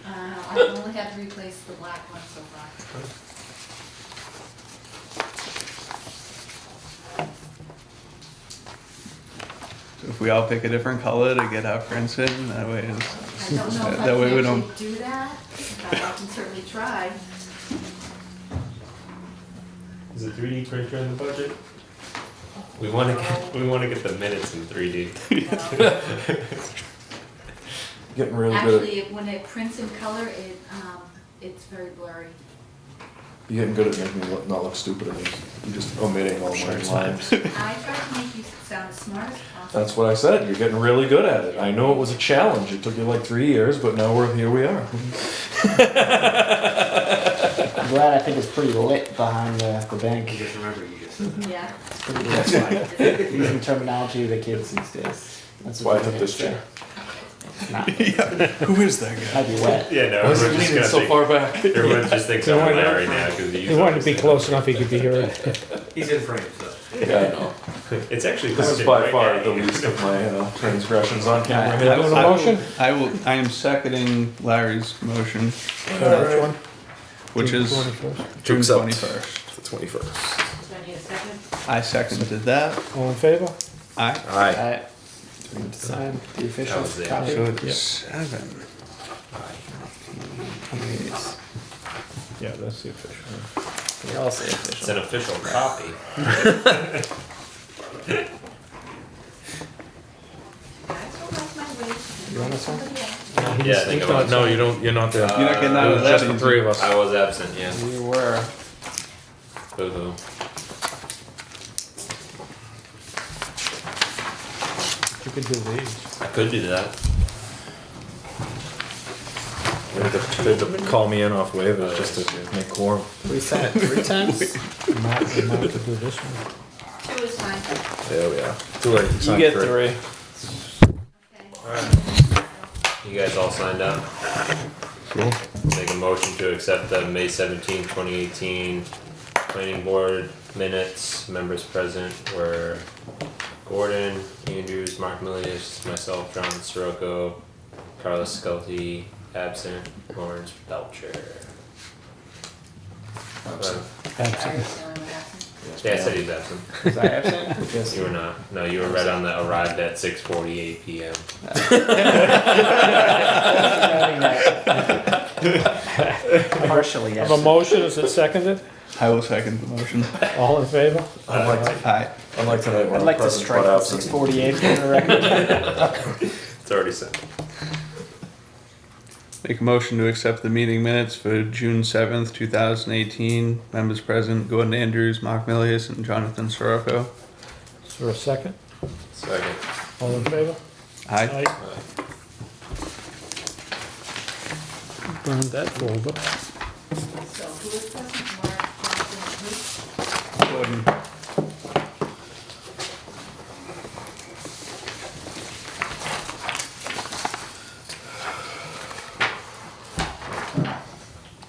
I only had to replace the black one so far. So if we all pick a different color to get our prints in, that way I it's, don't know if I that way we can don't. actually do that, but I can certainly try. Is a 3D printer in the budget? We wanna get the minutes in 3D. Getting really good Actually, when it prints in color, it's very blurry. at, you're getting good at making me not look stupid at these. You're just omitting all my lines. I tried to make you sound as smart as possible. That's what I said, you're getting really good at it. I know it was a challenge, it took you like 3 years, but now here we are. I'm glad I think it's pretty lit behind the bank. Just remember, you just said that. Yeah. It's pretty lit. Using terminology of the kids these days. That's why I took this chair. It's not. Who is that guy? Might be wet. Yeah, no, Why is he everyone's just leaning gonna so think, far back? everyone just thinks I'm Larry now, cause He wanted to be close enough he could be heard. He's in frame, so. Yeah, I know. It's actually. This is posted by right far now. the least of my transgressions on camera. You doing a motion? I am seconding Larry's motion, Which one? which is 21st. June accept 21st. The 21st. Do I need a second? I seconded that. All in favor? Aye. Aye. Alright. Do we need to sign the official was it. copy? So it's 7. How many of these? Yeah, that's the official one. They all say It's official. an official copy. I still like my weight. You want this one? Somebody else. Yeah, I think about it. No, you don't, you're not there. You're not getting out It of was that just the easy. three of us. I was absent, yeah. You were. Boo-hoo. You could do these. I could do that. They had to call me in off waivers just to make quorum. We sent it 3 times. We might have to do this one. 2 is fine. Oh, yeah. Too late. You get 3. You guys all signed up? Cool. Make a motion to accept the May 17, 2018 planning board minutes. Members present were Gordon, Andrews, Mark Milius, myself, John Sirocco, Carlos Skelty, absent, Lawrence Belcher. Yeah, I said he's absent. Was I absent? Yes. You were not. No, you were right on the arrived at 6:48 p.m. Partially, I yes. have a motion, is it seconded? I will second the motion. All in favor? Unlike tonight, when I'd I'm like to present strike but the absent. 648 for the record. It's already sent. Make a motion to accept the meeting minutes for June 7th, 2018. Members present, Gordon Andrews, Mark Milius, and Jonathan Sirocco. Is there a second? Second. All in favor? Aye. Burn that folder. So who is present? Mark, Jonathan, and who? Gordon.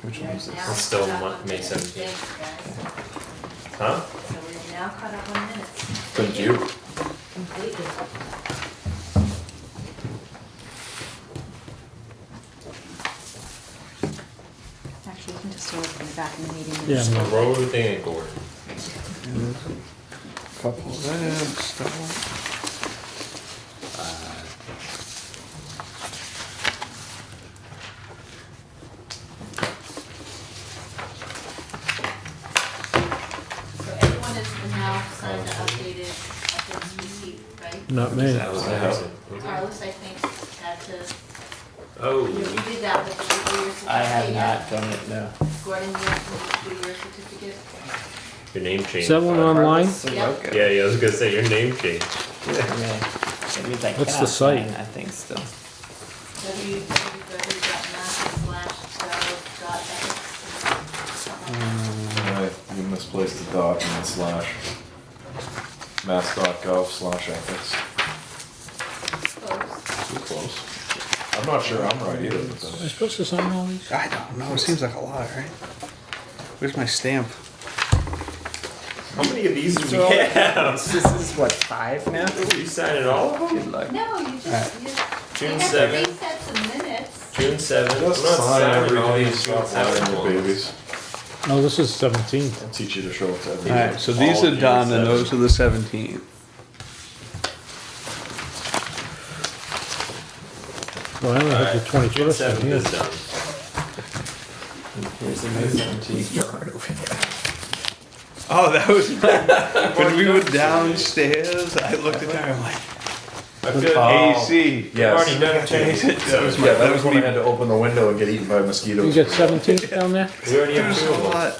Which one is this? Now It's still caught up on May minutes. 17th. Thanks, guys. Huh? So we're now caught up on minutes. Thank you. Completely. Actually, you can just throw it in the back of the meeting. Yeah, So no. what were we thinking, Gordon? Couple of that stuff. So everyone is now signed the updated ethics receipt, right? Not me. That was absent. Carlos, I think, had to, Oh. you did that with the your certificate. I have yet? not done it, no. Gordon, you have to do your certificate. Your name changed. Is that one online? Sirocco. Yeah, I was gonna say your name changed. Yeah. Maybe it's like What's the cannot site? sign, I think still. www.mass.gov.ethics. You misplaced the dot and the slash. Mass.gov/ethics. Close. Too close. I'm not sure I'm right either. But Am I supposed to sign all these? I don't know. It seems like a lot, right? Where's my stamp? How many of these do we have? This is what, 5 now? You signing all of them? Good luck. No, you just, June you have 7th. 3 sets of minutes. June 7th. I'm not Just sign signing all everything. these June Stop 7th signing your ones. babies. No, this is 17th. I'll teach you to show it to everybody. Alright, so these All are June done and 7th. those are the 17th. Well, I only have the Alright, June 21st 7th in here. is done. Here's the May 17th. Oh, that was when we were downstairs. I looked at her. I'm like, I feel like AC. Yes. already done change it. That was my. Yeah, That that was was when I me. had to open the window and get eaten by mosquitoes. You got 17th down there? We already have There's two a of them. lot.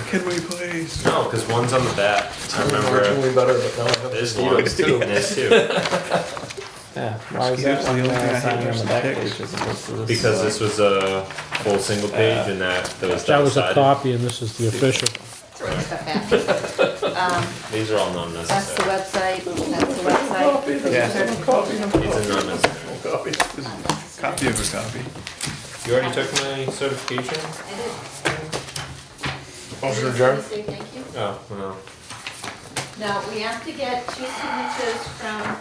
Can we please? No, because one's on the back. I remember Unfortunately better, but now I have this mosquitoes one too. and this too. Yeah, why is that Mosquitoes, one the only thing I signing hate on is the the back pictures. page as opposed to this? Because this was a full single page and that was That was a double-sided. copy and this is the official. Throw your stuff at me. These are all That's the non-necessary. website, that's the website. Yeah. These are non-necessary. Copy of a copy. You already took my certification? I did. Motion Did adjourned. you say thank you? Oh, well. Now, we have to get 2 signatures from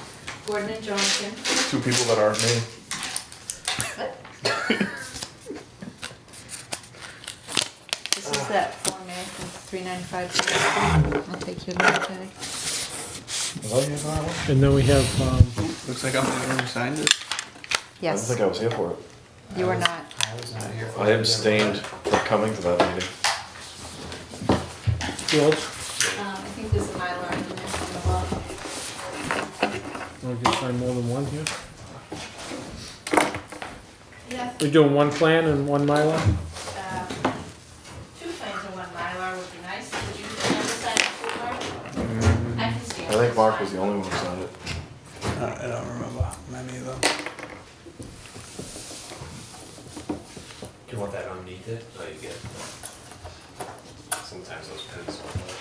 Gordon and Jonathan. 2 people that aren't me. This is that Form A, it's $395. I'll take your little tag. Was I here for that one? And then we have, Looks like I'm the one who signed it. I don't Yes, think I was here for it. you are not. I was not here for I it. abstained from coming to that meeting. George, I think there's a Mylar in there on the bottom. want to sign more than one here? Yeah, We're doing one plan and one Mylar? 2 plans and 1 Mylar would be nice. Would you ever sign it too, Mark? I can stand. I think Mark was the only one who signed it. I don't remember many of them. You want that underneath it? Oh, you get. Sometimes those pins.